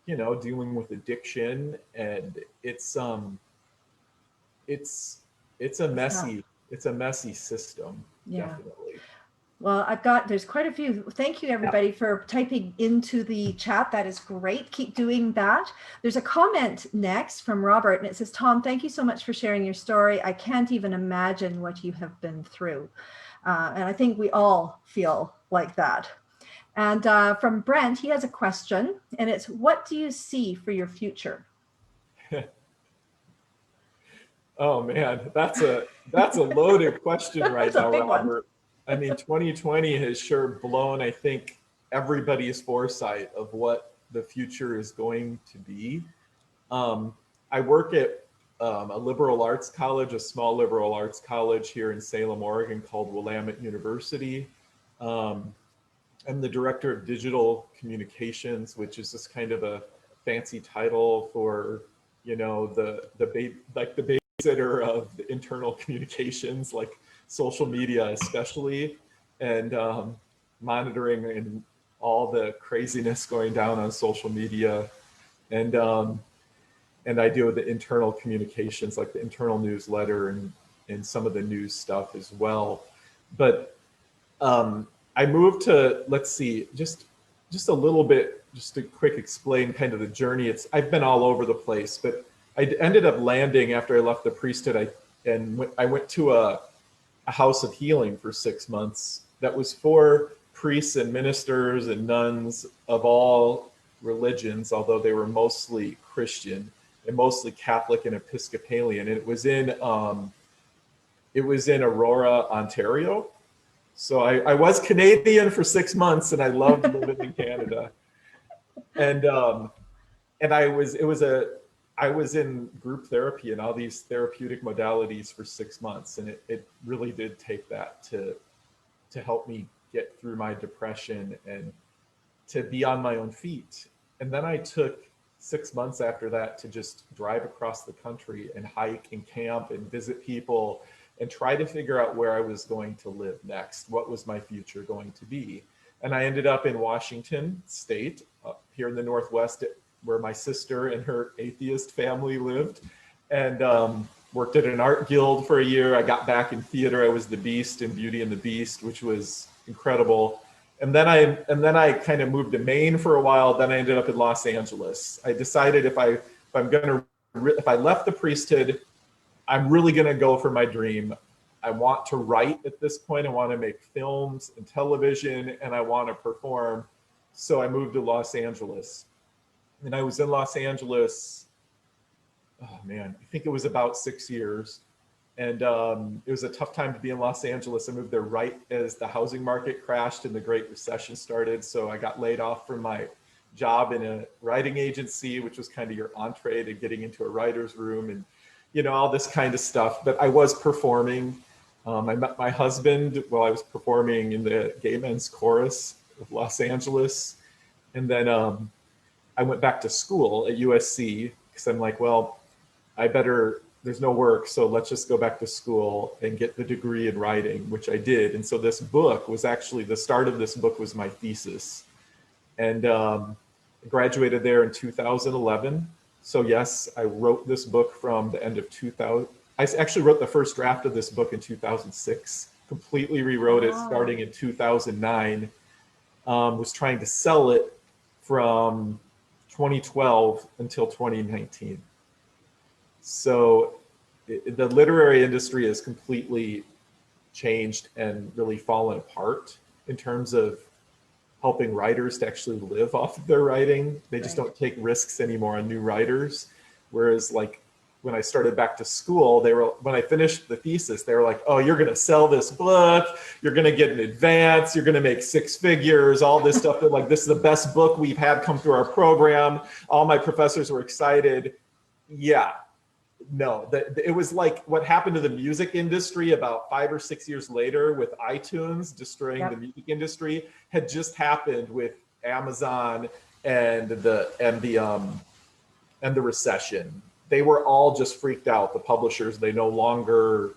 you know, dealing with addiction. And it's a messy system. Yeah. Definitely. Well, there's quite a few. Thank you, everybody, for typing into the chat. That is great. Keep doing that. There's a comment next from Robert, and it says, Tom, thank you so much for sharing your story. I can't even imagine what you have been through. And I think we all feel like that. And from Brent, he has a question, and it's, what do you see for your future? Oh man, that's a loaded question right now, Robert. I mean, 2020 has sure blown, I think, everybody's foresight of what the future is going to be. I work at a liberal arts college, a small liberal arts college here in Salem, Oregon, called Willamette University. I'm the director of digital communications, which is just kind of a fancy title for, you know, the babysitter of the internal communications, like social media especially, and monitoring and all the craziness going down on social media. And I deal with the internal communications, like the internal newsletter and some of the news stuff as well. But I moved to, let's see, just a little bit, just to quick explain kind of the journey. I've been all over the place, but I ended up landing after I left the priesthood. I went to a house of healing for 6 months that was for priests and ministers and nuns of all religions, although they were mostly Christian and mostly Catholic and Episcopalian. And it was in Aurora, Ontario. So I was Canadian for 6 months, and I loved living in Canada. And I was in group therapy and all these therapeutic modalities for 6 months. And it really did take that to help me get through my depression and to be on my own feet. And then I took 6 months after that to just drive across the country and hike and camp and visit people and try to figure out where I was going to live next. What was my future going to be? And I ended up in Washington State, up here in the Northwest, where my sister and her atheist family lived, and worked at an art guild for a year. I got back in theater. I was the Beast in Beauty and the Beast, which was incredible. And then I kind of moved to Maine for a while. Then I ended up in Los Angeles. I decided if I left the priesthood, I'm really going to go for my dream. I want to write at this point. I want to make films and television, and I want to perform. So I moved to Los Angeles. And I was in Los Angeles, oh man, I think it was about 6 years. And it was a tough time to be in Los Angeles. I moved there right as the housing market crashed and the Great Recession started. So I got laid off from my job in a writing agency, which was kind of your entree to getting into a writer's room and, all this kind of stuff. But I was performing. I met my husband while I was performing in the gay men's chorus of Los Angeles. And then I went back to school at USC because I'm like, well, there's no work, so let's just go back to school and get the degree in writing, which I did. And so this book was actually, the start of this book was my thesis. And I graduated there in 2011. So yes, I wrote this book from the end of 2000. I actually wrote the first draft of this book in 2006, completely rewrote it starting in 2009, was trying to sell it from 2012 until 2019. So the literary industry has completely changed and really fallen apart in terms of helping writers to actually live off of their writing. They just don't take risks anymore on new writers. Whereas like when I started back to school, when I finished the thesis, they were like, oh, you're gonna sell this book, you're gonna get an advance, you're gonna make 6 figures, all this stuff. They're like, this is the best book we've had come through our program. All my professors were excited. Yeah, no, it was like what happened to the music industry about 5 or 6 years later with iTunes destroying the music industry had just happened with Amazon and the recession. They were all just freaked out. The publishers, they no longer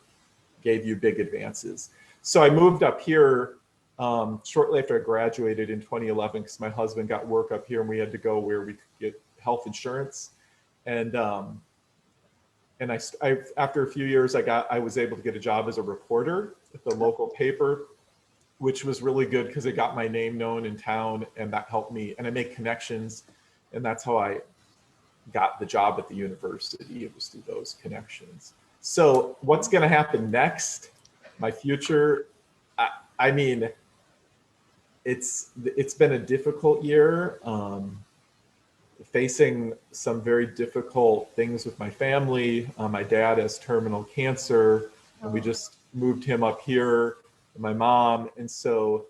gave you big advances. So I moved up here shortly after I graduated in 2011 because my husband got work up here and we had to go where we could get health insurance. And after a few years, I was able to get a job as a reporter at the local paper, which was really good because it got my name known in town and that helped me. And I made connections, and that's how I got the job at the university. It was through those connections. So what's going to happen next? My future, I mean, it's been a difficult year. Facing some very difficult things with my family. My dad has terminal cancer, and we just moved him up here, and my mom. And so,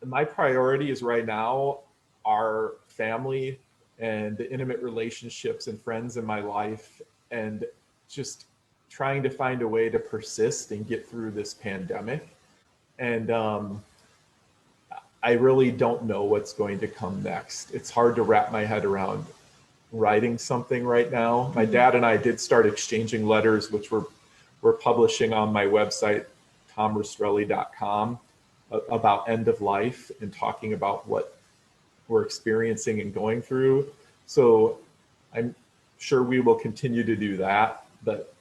my priorities right now are family and the intimate relationships and friends in my life, and just trying to find a way to persist and get through this pandemic. And I really don't know what's going to come next. It's hard to wrap my head around writing something right now. My dad and I did start exchanging letters, which we're publishing on my website, tomrastrelli.com, about end of life and talking about what we're experiencing and going through. So I'm sure we will continue to do that, but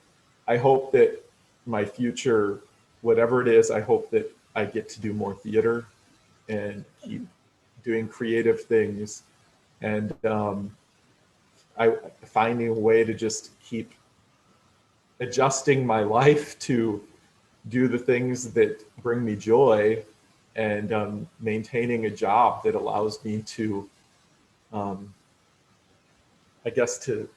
I hope that my future, whatever it is, I hope that I get to do more theater and keep doing creative things, and finding a way to just keep adjusting my life to do the things that bring me joy, and maintaining a job that allows me to, I guess, to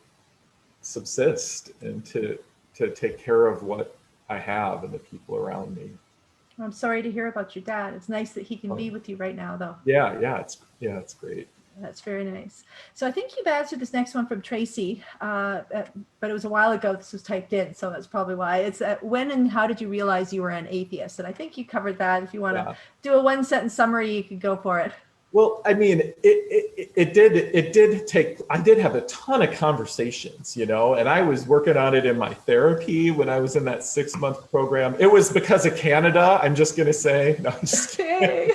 subsist and to take care of what I have and the people around me. I'm sorry to hear about your dad. It's nice that he can be with you right now, though. Yeah, it's great. That's very nice. So I think you've answered this next one from Tracy, but it was a while ago. This was typed in, so that's probably why. It's when and how did you realize you were an atheist? And I think you covered that. If you want to do a 1-sentence summary, you could go for it. Well, I mean, it did take, I did have a ton of conversations, and I was working on it in my therapy when I was in that 6-month program. It was because of Canada, I'm just going to say. No, I'm just kidding.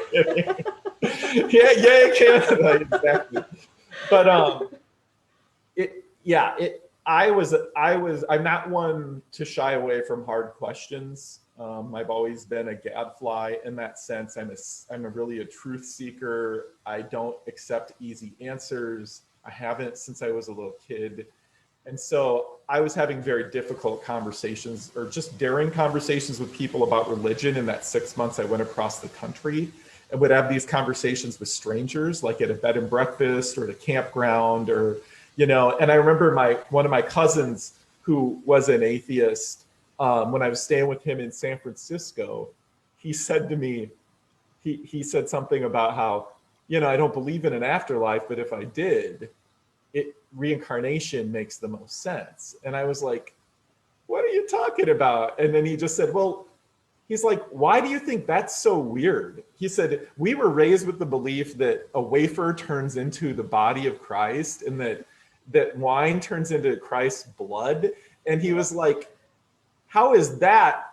Yay, Canada, exactly. But I'm not one to shy away from hard questions. I've always been a gadfly in that sense. I'm really a truth seeker. I don't accept easy answers. I haven't since I was a little kid. And so I was having very difficult conversations, or just daring conversations with people about religion in that 6 months I went across the country, and would have these conversations with strangers, like at a bed and breakfast or at a campground, or, and I remember one of my cousins who was an atheist, when I was staying with him in San Francisco, he said to me, he said something about how, I don't believe in an afterlife, but if I did, reincarnation makes the most sense. And I was like, what are you talking about? And then he just said, well, he's like, why do you think that's so weird? He said, we were raised with the belief that a wafer turns into the body of Christ and that wine turns into Christ's blood. And he was like, how does that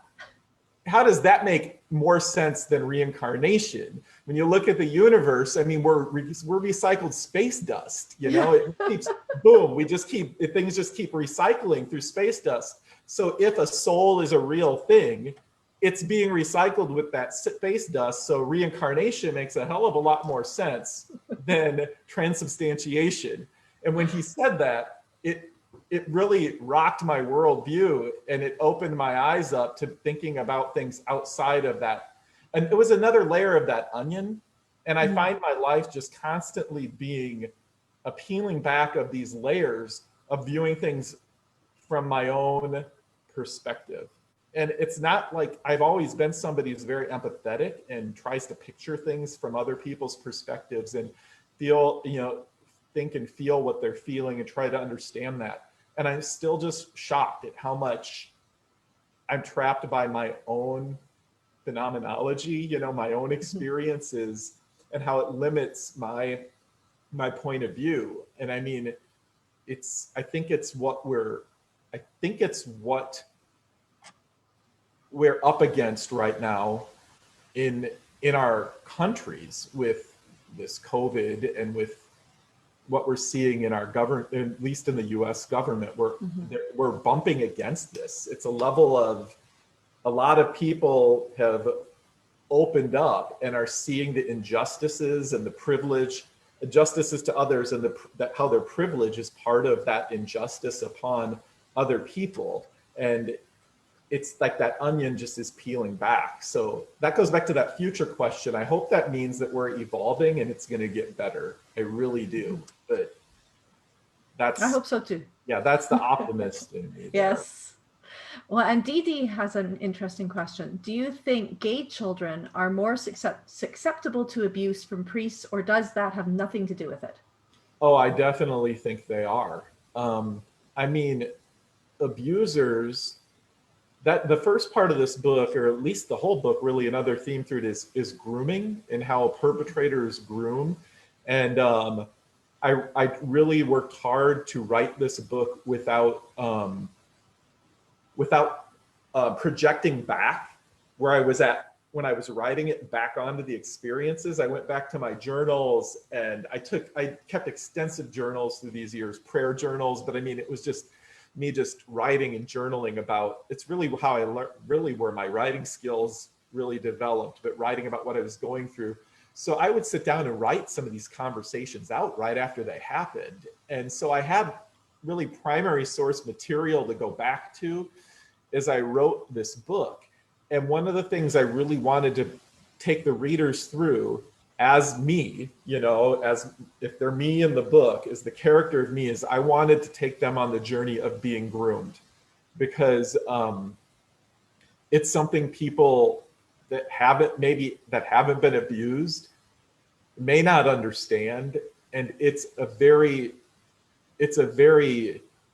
make more sense than reincarnation? When you look at the universe, I mean, we're recycled space dust, it keeps, boom, things just keep recycling through space dust. So if a soul is a real thing, it's being recycled with that space dust. So reincarnation makes a hell of a lot more sense than transubstantiation. And when he said that, it really rocked my worldview, and it opened my eyes up to thinking about things outside of that. And it was another layer of that onion. And I find my life just constantly being a peeling back of these layers of viewing things from my own perspective. And it's not like I've always been somebody who's very empathetic and tries to picture things from other people's perspectives and feel, think and feel what they're feeling and try to understand that. And I'm still just shocked at how much I'm trapped by my own phenomenology, my own experiences, and how it limits my point of view. And I mean, I think it's what we're up against right now in our countries with this COVID and with what we're seeing in our government, at least in the US government. We're bumping against this. It's a level of, a lot of people have opened up and are seeing the injustices and the privilege, injustices to others, and how their privilege is part of that injustice upon other people. And it's like that onion just is peeling back. So that goes back to that future question. I hope that means that we're evolving and it's going to get better. I really do. But I hope so too. Yeah, that's the optimist in me. Yes. Well, and Dee Dee has an interesting question. Do you think gay children are more susceptible to abuse from priests, or does that have nothing to do with it? Oh, I definitely think they are. I mean, abusers, that the first part of this book, or at least the whole book, really another theme through it is grooming and how perpetrators groom. And I really worked hard to write this book without projecting back where I was at when I was writing it back onto the experiences. I went back to my journals, and I kept extensive journals through these years, prayer journals. But I mean, it was just me just writing and journaling about, it's really how I learned, really where my writing skills really developed, but writing about what I was going through. So I would sit down and write some of these conversations out right after they happened. And so I had really primary source material to go back to as I wrote this book. And one of the things I really wanted to take the readers through as me, as if they're me in the book, as the character of me, is I wanted to take them on the journey of being groomed, because it's something people that haven't been abused may not understand. And it's a very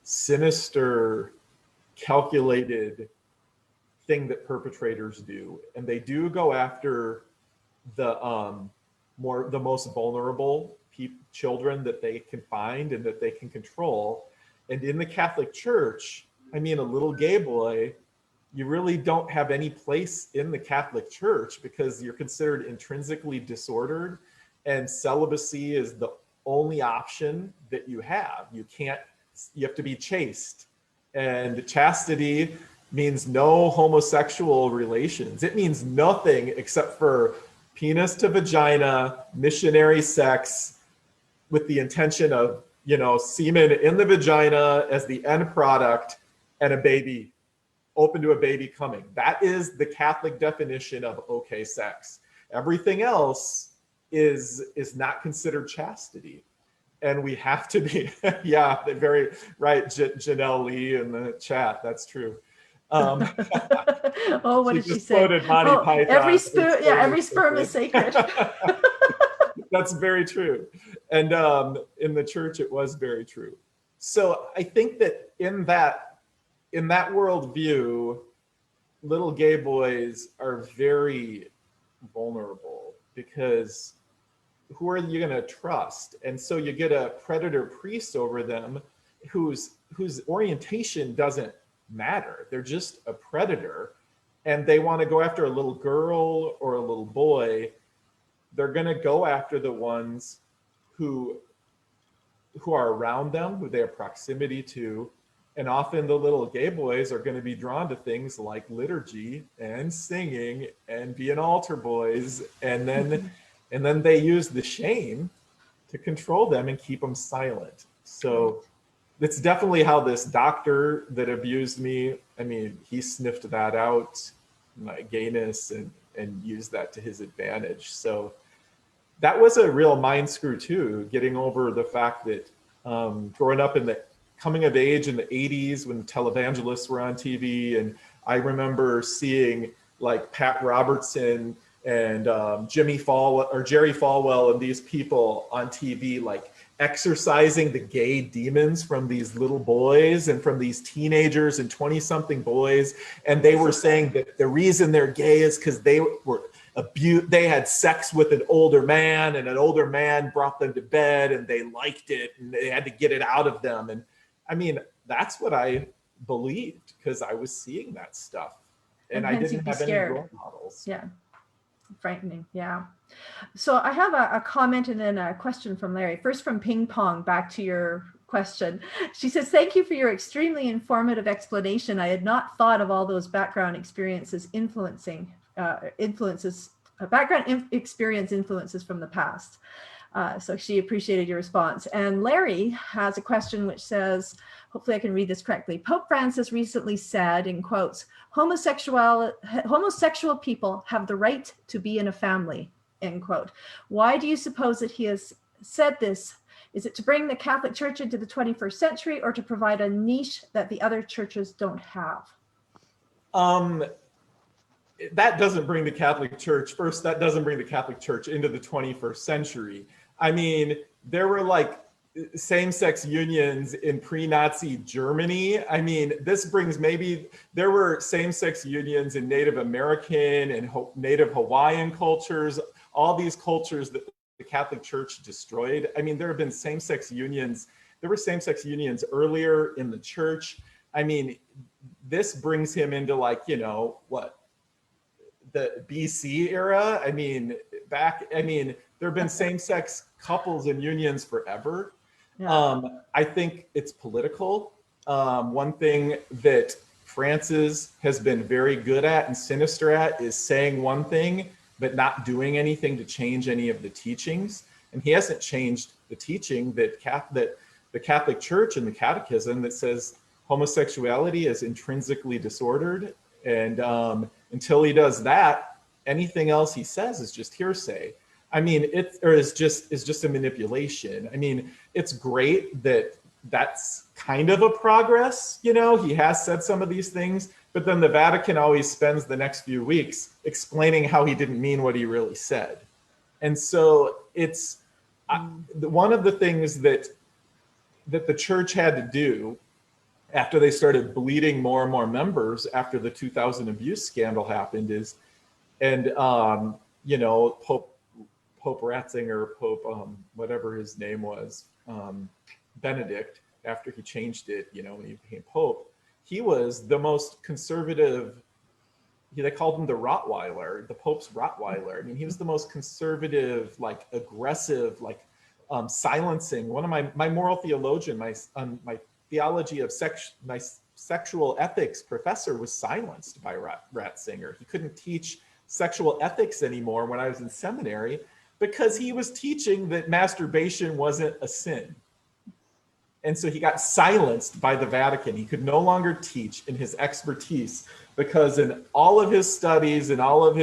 sinister, calculated thing that perpetrators do. And they do go after the most vulnerable children that they can find and that they can control. And in the Catholic Church, I mean, a little gay boy, you really don't have any place in the Catholic Church, because you're considered intrinsically disordered, and celibacy is the only option that you have. You have to be chaste, and chastity means no homosexual relations. It means nothing except for penis to vagina, missionary sex, with the intention of, semen in the vagina as the end product, and a baby, open to a baby coming. That is the Catholic definition of okay sex. Everything else is not considered chastity. And we have to be, yeah, very right, Janelle Lee in the chat, that's true. What did she say? Quoted Monty Python. Every sperm is sacred. That's very true. And in the church, it was very true. So I think that in that worldview, little gay boys are very vulnerable because who are you going to trust? And so you get a predator priest over them whose orientation doesn't matter. They're just a predator, and they want to go after a little girl or a little boy. They're going to go after the ones who are around them, who they have proximity to. And often the little gay boys are going to be drawn to things like liturgy and singing and being altar boys. And then they use the shame to control them and keep them silent. So it's definitely how this doctor that abused me, I mean, he sniffed that out, my gayness, and used that to his advantage. So that was a real mind screw too, getting over the fact that growing up in the coming of age in the 80s when televangelists were on TV, and I remember seeing like Pat Robertson and Jerry Falwell and these people on TV like exorcising the gay demons from these little boys and from these teenagers and 20-something boys. And they were saying that the reason they're gay is because they were abused. They had sex with an older man, and an older man brought them to bed, and they liked it, and they had to get it out of them. And I mean, that's what I believed because I was seeing that stuff, and I didn't have any role models. Yeah. Frightening. Yeah. So I have a comment and then a question from Larry. First from Ping Pong, back to your question. She says, thank you for your extremely informative explanation. I had not thought of all those background experiences influences from the past. So she appreciated your response. And Larry has a question which says, hopefully I can read this correctly. Pope Francis recently said, in quotes, homosexual people have the right to be in a family, end quote. Why do you suppose that he has said this? Is it to bring the Catholic Church into the 21st century, or to provide a niche that the other churches don't have? That doesn't bring the Catholic Church, first, that doesn't bring the Catholic Church into the 21st century. I mean, there were like same-sex unions in pre-Nazi Germany. I mean, this brings there were same-sex unions in Native American and Native Hawaiian cultures, all these cultures that the Catholic Church destroyed. I mean, there have been same-sex unions. There were same-sex unions earlier in the church. I mean, this brings him into like, the BC era. I mean, there have been same-sex couples and unions forever. Yeah. I think it's political. One thing that Francis has been very good at and sinister at is saying one thing, but not doing anything to change any of the teachings. And he hasn't changed the teaching that the Catholic Church and the Catechism that says homosexuality is intrinsically disordered. And until he does that, anything else he says is just hearsay. I mean, is just a manipulation. I mean, it's great that that's kind of a progress. He has said some of these things, but then the Vatican always spends the next few weeks explaining how he didn't mean what he really said. And so it's one of the things that the church had to do after they started bleeding more and more members after the 2000 abuse scandal happened Pope Ratzinger, whatever his name was, Benedict, after he changed it, when he became Pope, he was the most conservative, they called him the Rottweiler, the Pope's Rottweiler. I mean, he was the most conservative, like aggressive, like silencing. One of my moral theologian, my theology of my sexual ethics professor was silenced by Ratzinger. He couldn't teach sexual ethics anymore when I was in seminary, because he was teaching that masturbation wasn't a sin. And so he got silenced by the Vatican. He could no longer teach in his expertise, because in all of his studies and all of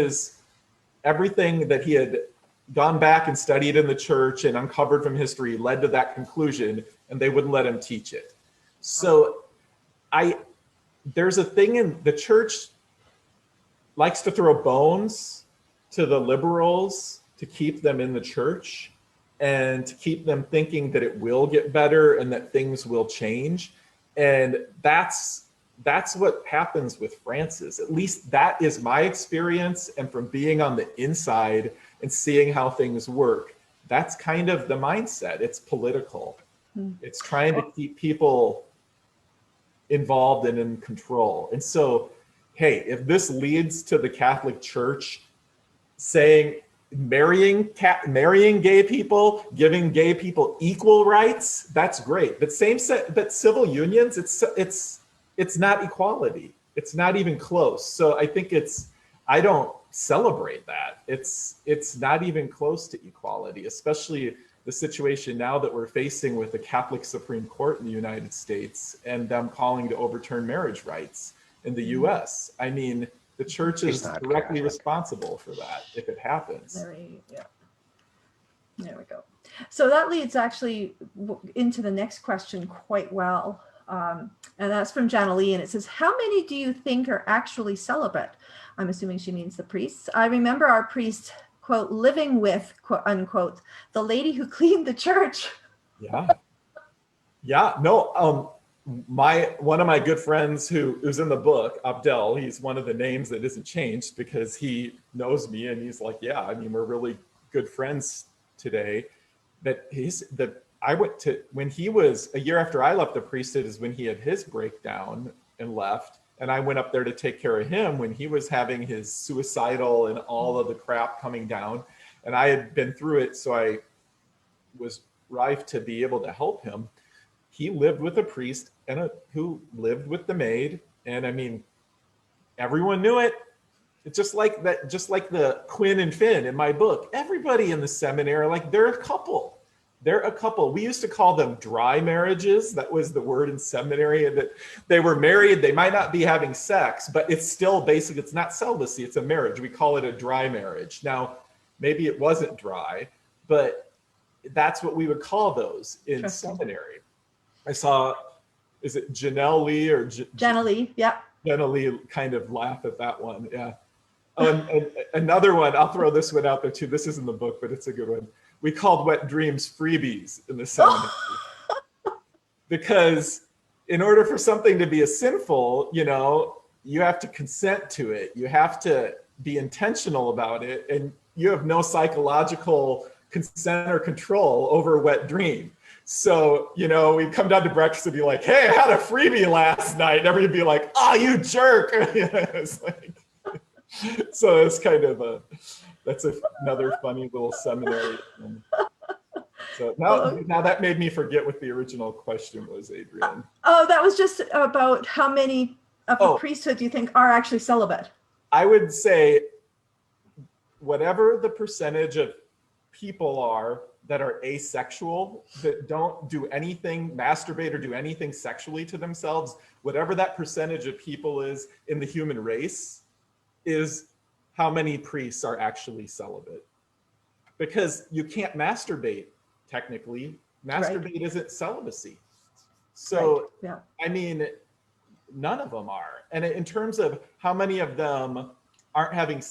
everything that he had gone back and studied in the church and uncovered from history led to that conclusion, and they wouldn't let him teach it. So there's a thing in the church likes to throw bones to the liberals to keep them in the church. and to keep them thinking that it will get better and that things will change. And that's what happens with Francis. At least that is my experience. And from being on the inside and seeing how things work, that's kind of the mindset. It's political. It's trying to keep people involved and in control. And so, hey, if this leads to the Catholic Church saying marrying gay people, giving gay people equal rights, that's great. But but civil unions, it's not equality. It's not even close. So I think I don't celebrate that. It's not even close to equality, especially the situation now that we're facing with the Catholic Supreme Court in the United States and them calling to overturn marriage rights in the US. I mean, the church is directly responsible for that if it happens. There we go. So that leads actually into the next question quite well. And that's from Jana Lee, and it says, how many do you think are actually celibate? I'm assuming she means the priests. I remember our priest, quote, living with, quote, unquote, the lady who cleaned the church. No, one of my good friends who's in the book, Abdel, he's one of the names that isn't changed because he knows me, and he's like, yeah, I mean, we're really good friends today. But when he was, a year after I left the priesthood is when he had his breakdown and left. And I went up there to take care of him when he was having his suicidal and all of the crap coming down. And I had been through it, so I was rife to be able to help him. He lived with a priest who lived with the maid. And I mean, everyone knew it. It's just like the Quinn and Finn in my book. Everybody in the seminary, like they're a couple. We used to call them dry marriages. That was the word in seminary, that they were married. They might not be having sex, but it's still basic. It's not celibacy. It's a marriage. We call it a dry marriage. Now, maybe it wasn't dry, but that's what we would call those in seminary. I saw, is it Janelle Lee or Jana Lee? Yeah. Jana Lee kind of laugh at that one. Yeah. And another one, I'll throw this one out there too. This isn't the book, but it's a good one. We called wet dreams freebies in the seminary. Because in order for something to be a sinful, you have to consent to it. You have to be intentional about it. And you have no psychological consent or control over a wet dream. So, we'd come down to breakfast and be like, hey, I had a freebie last night. And everybody would be like, oh, you jerk. It's like, so it's kind of that's another funny little seminary thing. So now that made me forget what the original question was, Adrienne. Oh, that was just about how many of the priesthood do you think are actually celibate? I would say whatever the percentage of people are that are asexual, that don't do anything, masturbate or do anything sexually to themselves, whatever that percentage of people is in the human race is how many priests are actually celibate. Because you can't masturbate, technically. Masturbate isn't celibacy. So, I mean, none of them are. And in terms of how many of them are having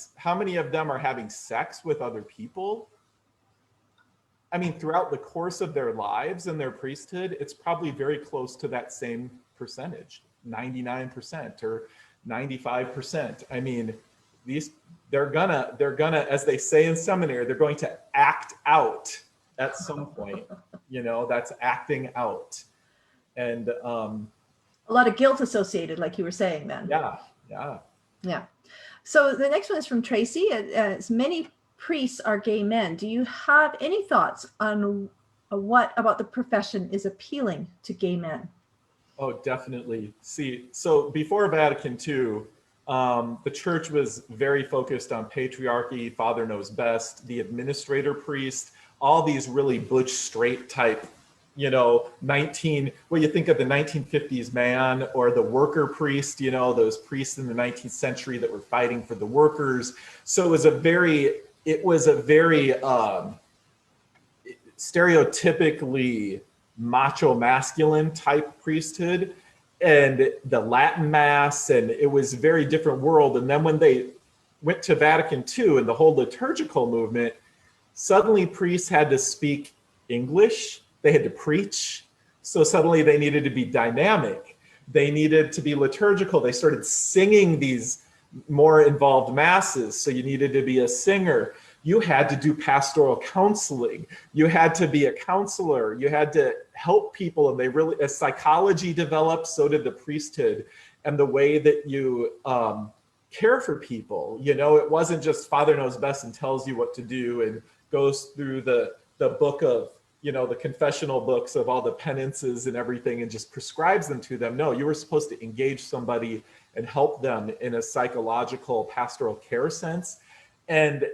sex with other people, I mean, throughout the course of their lives and their priesthood, it's probably very close to that same percentage, 99% or 95%. I mean, they're gonna, as they say in seminary, they're going to act out at some point. That's acting out. And a lot of guilt associated, like you were saying then. Yeah. So the next one is from Tracy. As many priests are gay men. Do you have any thoughts on what about the profession is appealing to gay men? Oh, definitely. See, so before Vatican II, the church was very focused on patriarchy, father knows best, the administrator priest, all these really butch straight type, what you think of the 1950s man or the worker priest, those priests in the 19th century that were fighting for the workers. So it was a very stereotypically macho masculine type priesthood, and the Latin Mass, and it was a very different world. And then when they went to Vatican II and the whole liturgical movement, suddenly priests had to speak English, they had to preach. So suddenly they needed to be dynamic. They needed to be liturgical. They started singing these more involved masses. So you needed to be a singer. You had to do pastoral counseling. You had to be a counselor. You had to help people. And they really, as psychology developed, so did the priesthood and the way that you care for people. You know, it wasn't just Father knows best and tells you what to do and goes through the book of, you know, the confessional books of all the penances and everything and just prescribes them to them. No, you were supposed to engage somebody and help them in a psychological pastoral care sense. And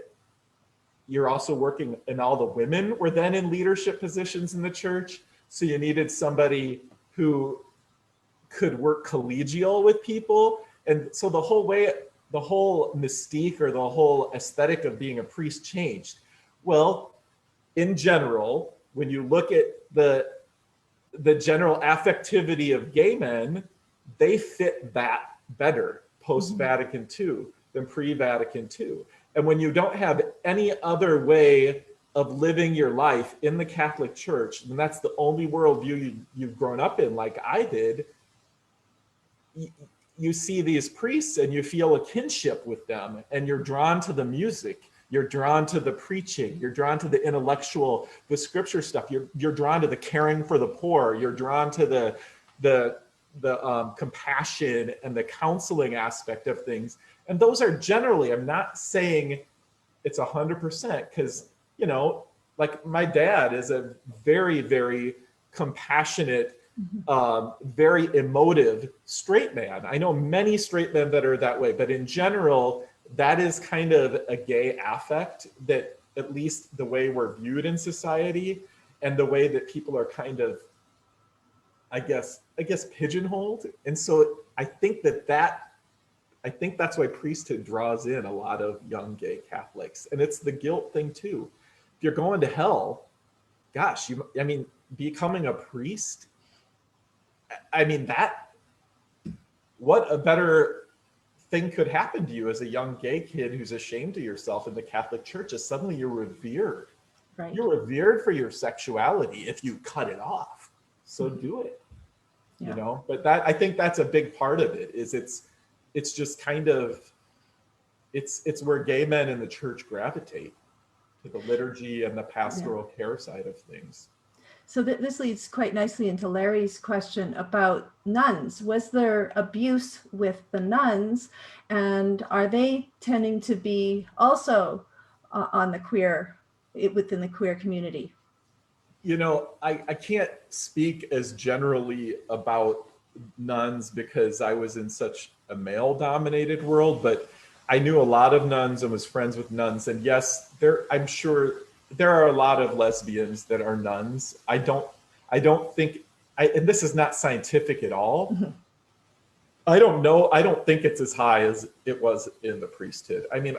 you're also working, and all the women were then in leadership positions in the church. So you needed somebody who could work collegial with people. And so the whole mystique or the whole aesthetic of being a priest changed. Well, in general, when you look at the general affectivity of gay men, they fit that better post-Vatican II than pre-Vatican II. And when you don't have any other way of living your life in the Catholic Church, and that's the only worldview you've grown up in, like I did, you see these priests and you feel a kinship with them, and you're drawn to the music, you're drawn to the preaching, you're drawn to the intellectual, the scripture stuff, you're drawn to the caring for the poor, you're drawn to the compassion and the counseling aspect of things. And those are generally, I'm not saying it's 100%, because, you know, like my dad is a very, very compassionate, very emotive straight man. I know many straight men that are that way, but in general, that is kind of a gay affect that, at least the way we're viewed in society and the way that people are kind of, I guess pigeonholed. And so I think that's why priesthood draws in a lot of young gay Catholics. And it's the guilt thing too. If you're going to hell, gosh, becoming a priest, what a better thing could happen to you as a young gay kid who's ashamed of yourself in the Catholic Church is suddenly you're revered. Right. You're revered for your sexuality if you cut it off. So do it. Yeah. You know, but I think that's a big part of it, is it's just kind of, it's where gay men in the church gravitate, to the liturgy and the pastoral care side of things. So this leads quite nicely into Larry's question about nuns. Was there abuse with the nuns, and are they tending to be also on the within the queer community? You know, I can't speak as generally about nuns because I was in such a male-dominated world, but I knew a lot of nuns and was friends with nuns. And yes, I'm sure there are a lot of lesbians that are nuns. I don't think, and this is not scientific at all. Mm-hmm. I don't know. I don't think it's as high as it was in the priesthood. I mean,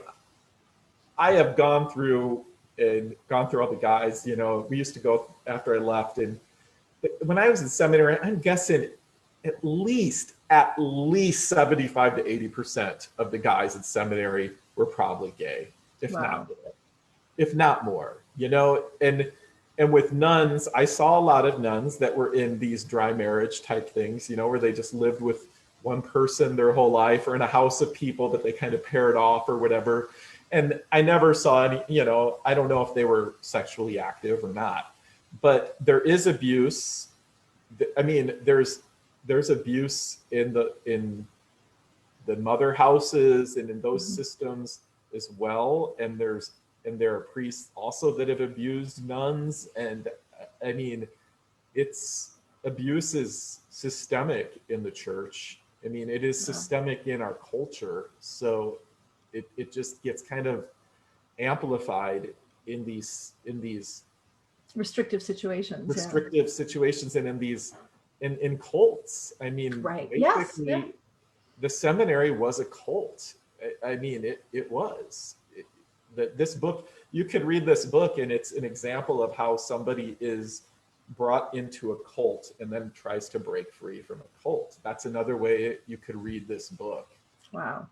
I have gone through all the guys, you know, we used to go after I left. And when I was in seminary, I'm guessing at least 75 to 80% of the guys in seminary were probably gay, if not more, you know. And with nuns, I saw a lot of nuns that were in these dry marriage type things, you know, where they just lived with one person their whole life, or in a house of people that they kind of paired off or whatever. And I never saw any, you know, I don't know if they were sexually active or not, but there is abuse. I mean, there's abuse in the mother houses and in those systems as well. And there are priests also that have abused nuns. And I mean, abuse is systemic in the church. I mean, it is systemic in our culture. So it just gets kind of amplified in these restrictive situations. Situations, and in these in cults. I mean, basically, the seminary was a cult. I mean, it was. This book, you could read this book, and it's an example of how somebody is brought into a cult and then tries to break free from a cult. That's another way you could read this book. Wow.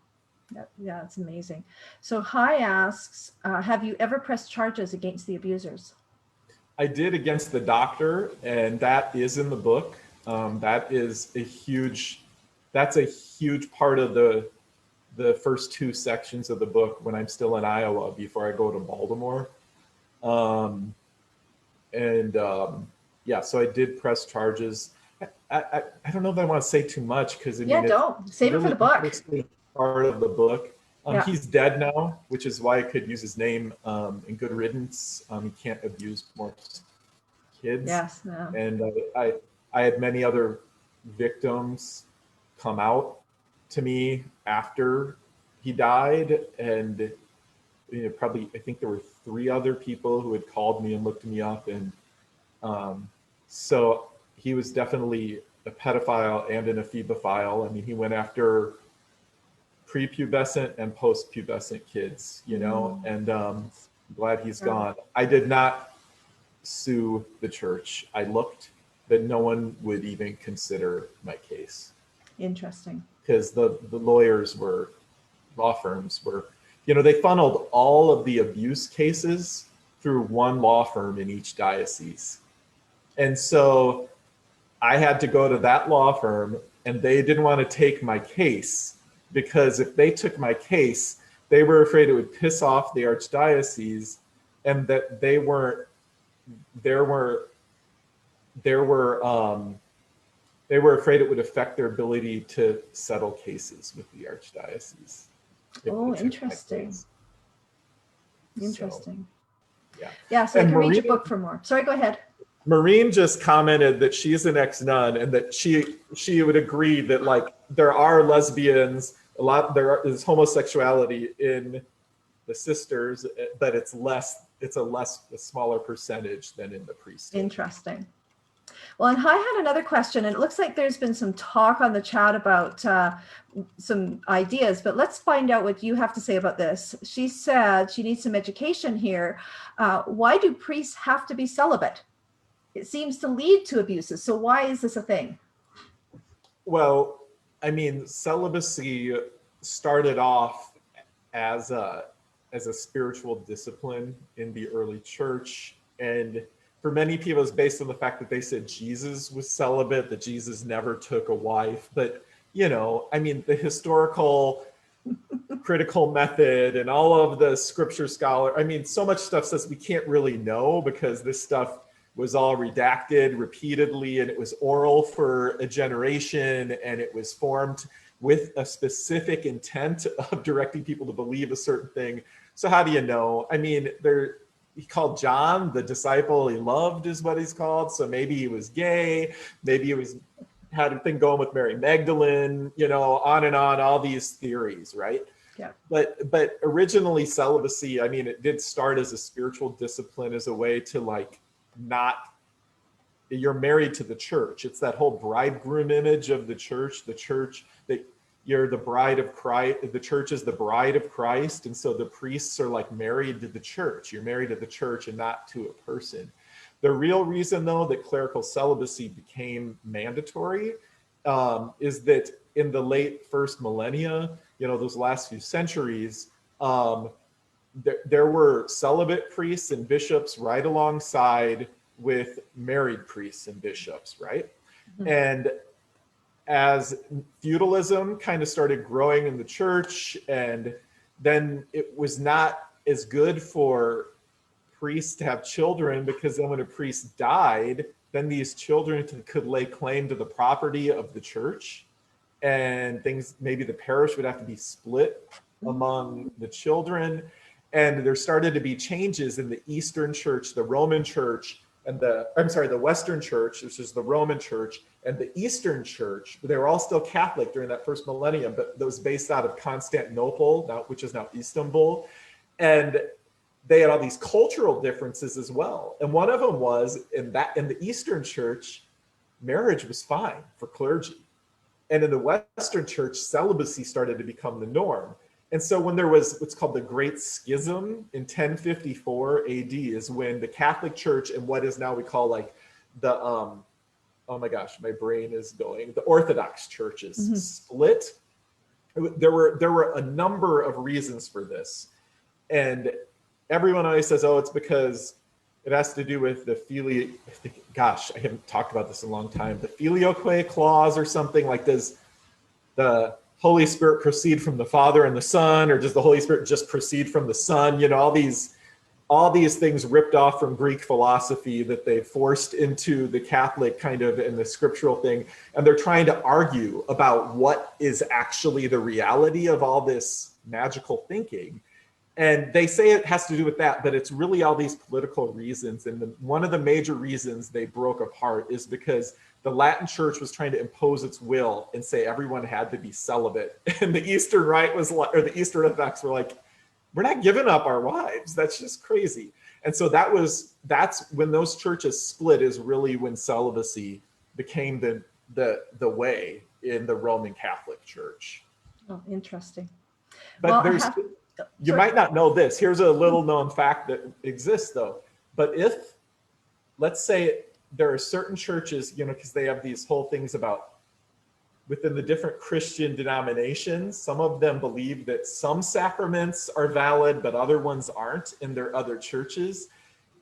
Yeah, it's amazing. So Hi asks, have you ever pressed charges against the abusers? I did Against the Doctor, and that is in the book. That's a huge part of the first two sections of the book when I'm still in Iowa before I go to Baltimore. Yeah, so I did press charges. I don't know if I want to say too much because I mean, it's don't save it for really the book. interesting part of the book. Yeah. He's dead now, which is why I could use his name in good riddance. He can't abuse more kids. Yes, no. And I had many other victims come out to me after he died, and probably I think there were 3 other people who had called me and looked me up, and so he was definitely a pedophile and an ephebophile. I mean, he went after prepubescent and post-pubescent kids, and I'm glad he's gone. I did not sue the church. I looked, but no one would even consider my case. Interesting. Because the law firms were, they funneled all of the abuse cases through one law firm in each diocese. And so I had to go to that law firm, and they didn't want to take my case because if they took my case, they were afraid it would piss off the archdiocese, and that they were afraid it would affect their ability to settle cases with the archdiocese. Oh, interesting. Interesting. Yeah. Yeah, so I And can read Maureen- your book for more. Sorry, go ahead. Maureen just commented that she's an ex-nun and that she would agree that like there are lesbians, there is homosexuality in the sisters, but it's a smaller percentage than in the priesthood. Interesting. Well, and I had another question, and it looks like there's been some talk on the chat about some ideas, but let's find out what you have to say about this. She said she needs some education here. Why do priests have to be celibate? It seems to lead to abuses. So why is this a thing? Well, I mean, celibacy started off as a spiritual discipline in the early church, and for many people, it's based on the fact that they said Jesus was celibate, that Jesus never took a wife. But, I mean, the historical critical method and all of the scripture scholar, I mean, so much stuff says we can't really know because this stuff was all redacted repeatedly, and it was oral for a generation, and it was formed with a specific intent of directing people to believe a certain thing. So how do you know? I mean, he called John the disciple he loved is what he's called. So maybe he was gay, maybe he had a thing going with Mary Magdalene, on and on, all these theories, right? Yeah. But originally celibacy, I mean, it did start as a spiritual discipline, as a way to you're married to the church. It's that whole bridegroom image of the church that you're the bride of Christ. The church is the bride of Christ. And so the priests are like married to the church. You're married to the church and not to a person. The real reason, though, that clerical celibacy became mandatory is that in the late first millennia, those last few centuries, there were celibate priests and bishops right alongside with married priests and bishops, right? Mm-hmm. And as feudalism kind of started growing in the church, and then it was not as good for priests to have children, because then when a priest died, then these children could lay claim to the property of the church, and maybe the parish would have to be split among the children. And there started to be changes in the Eastern Church, the Roman Church, and the Western Church, which is the Roman Church, and the Eastern Church. They were all still Catholic during that first millennium, but that was based out of Constantinople, which is now Istanbul. And they had all these cultural differences as well. And one of them was in the Eastern Church, marriage was fine for clergy. And in the Western Church, celibacy started to become the norm. And so when there was what's called the Great Schism in 1054 AD is when the Catholic Church and what is now we call the, oh my gosh, my brain is going, the Orthodox churches split. There were a number of reasons for this. And everyone always says, oh, it's because It has to do with the gosh, I haven't talked about this in a long time. The filioque clause or something, like, does the Holy Spirit proceed from the Father and the Son, or does the Holy Spirit just proceed from the Son? You know, all these things ripped off from Greek philosophy that they forced into the Catholic kind of and the scriptural thing. And they're trying to argue about what is actually the reality of all this magical thinking. And they say it has to do with that, but it's really all these political reasons. And one of the major reasons they broke apart is because the Latin Church was trying to impose its will and say everyone had to be celibate. And the Eastern Rite was like, or the Eastern Orthodox were like, we're not giving up our wives. That's just crazy. And so that's when those churches split, is really when celibacy became the way in the Roman Catholic Church. Oh, interesting. But well, you might not know this. Here's a little known fact that exists though. But if, let's say there are certain churches, you know, because they have these whole things about within the different Christian denominations, some of them believe that some sacraments are valid, but other ones aren't in their other churches.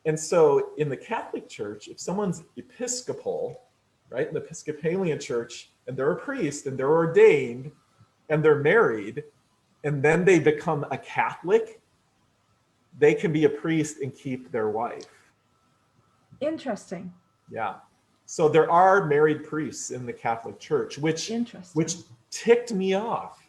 And so in the Catholic Church, if someone's Episcopal, right, in the Episcopalian Church, and they're a priest and they're ordained and they're married, and then they become a Catholic, they can be a priest and keep their wife. Interesting. Yeah. So there are married priests in the Catholic Church, which ticked me off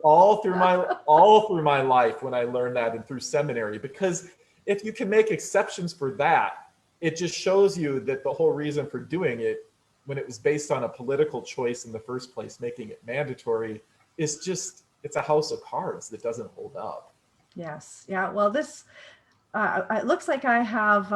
all through my life when I learned that, and through seminary, because if you can make exceptions for that, it just shows you that the whole reason for doing it, when it was based on a political choice in the first place, making it mandatory, is just, it's a house of cards that doesn't hold up. Yes. Yeah. Well, this, it looks like I have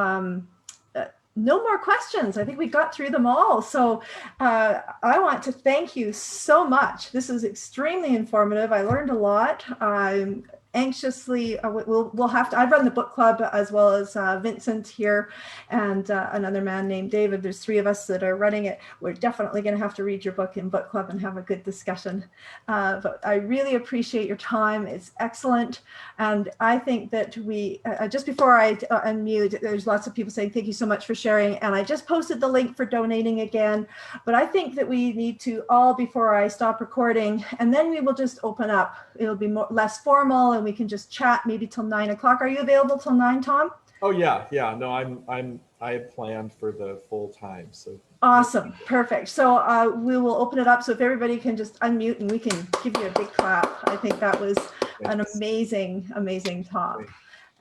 no more questions. I think we got through them all. So I want to thank you so much. This is extremely informative. I learned a lot. I'm anxiously, we'll have to, I run the book club as well as Vincent here and another man named David. There's three of us that are running it. We're definitely going to have to read your book in book club and have a good discussion. But I really appreciate your time. It's excellent. And I think that we, just before I unmute, there's lots of people saying, thank you so much for sharing. And I just posted the link for donating again. But I think that we need to all, before I stop recording, and then we will just open up. It'll be less formal, and we can just chat maybe till 9 o'clock. Are you available till 9, Tom? Oh yeah. No, I had planned for the full time. So awesome. Perfect. So we will open it up. So if everybody can just unmute and we can give you a big clap. I think that was an amazing talk.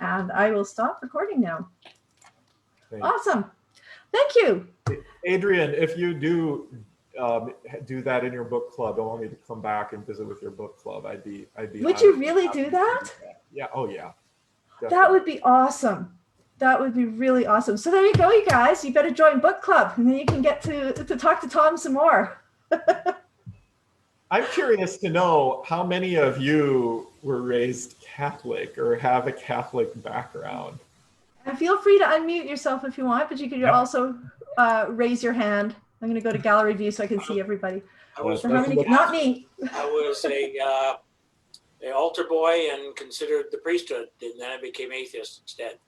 And I will stop recording now. Thanks. Awesome. Thank you. Adrian, if you do that in your book club, I want me to come back and visit with your book club. I'd be. Would you really do that? Yeah. Oh yeah. Definitely. That would be awesome. That would be really awesome. So there you go, you guys. You better join book club, and then you can get to talk to Tom some more. I'm curious to know how many of you were raised Catholic or have a Catholic background. And feel free to unmute yourself if you want, but you could also raise your hand. I'm going to go to gallery view so I can see everybody. Not me. I was an altar boy and considered the priesthood, and then I became atheist instead.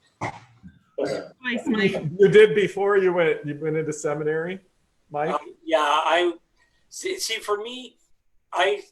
Nice, Mike. You did before you went into seminary, Mike? Yeah, I see. For me, I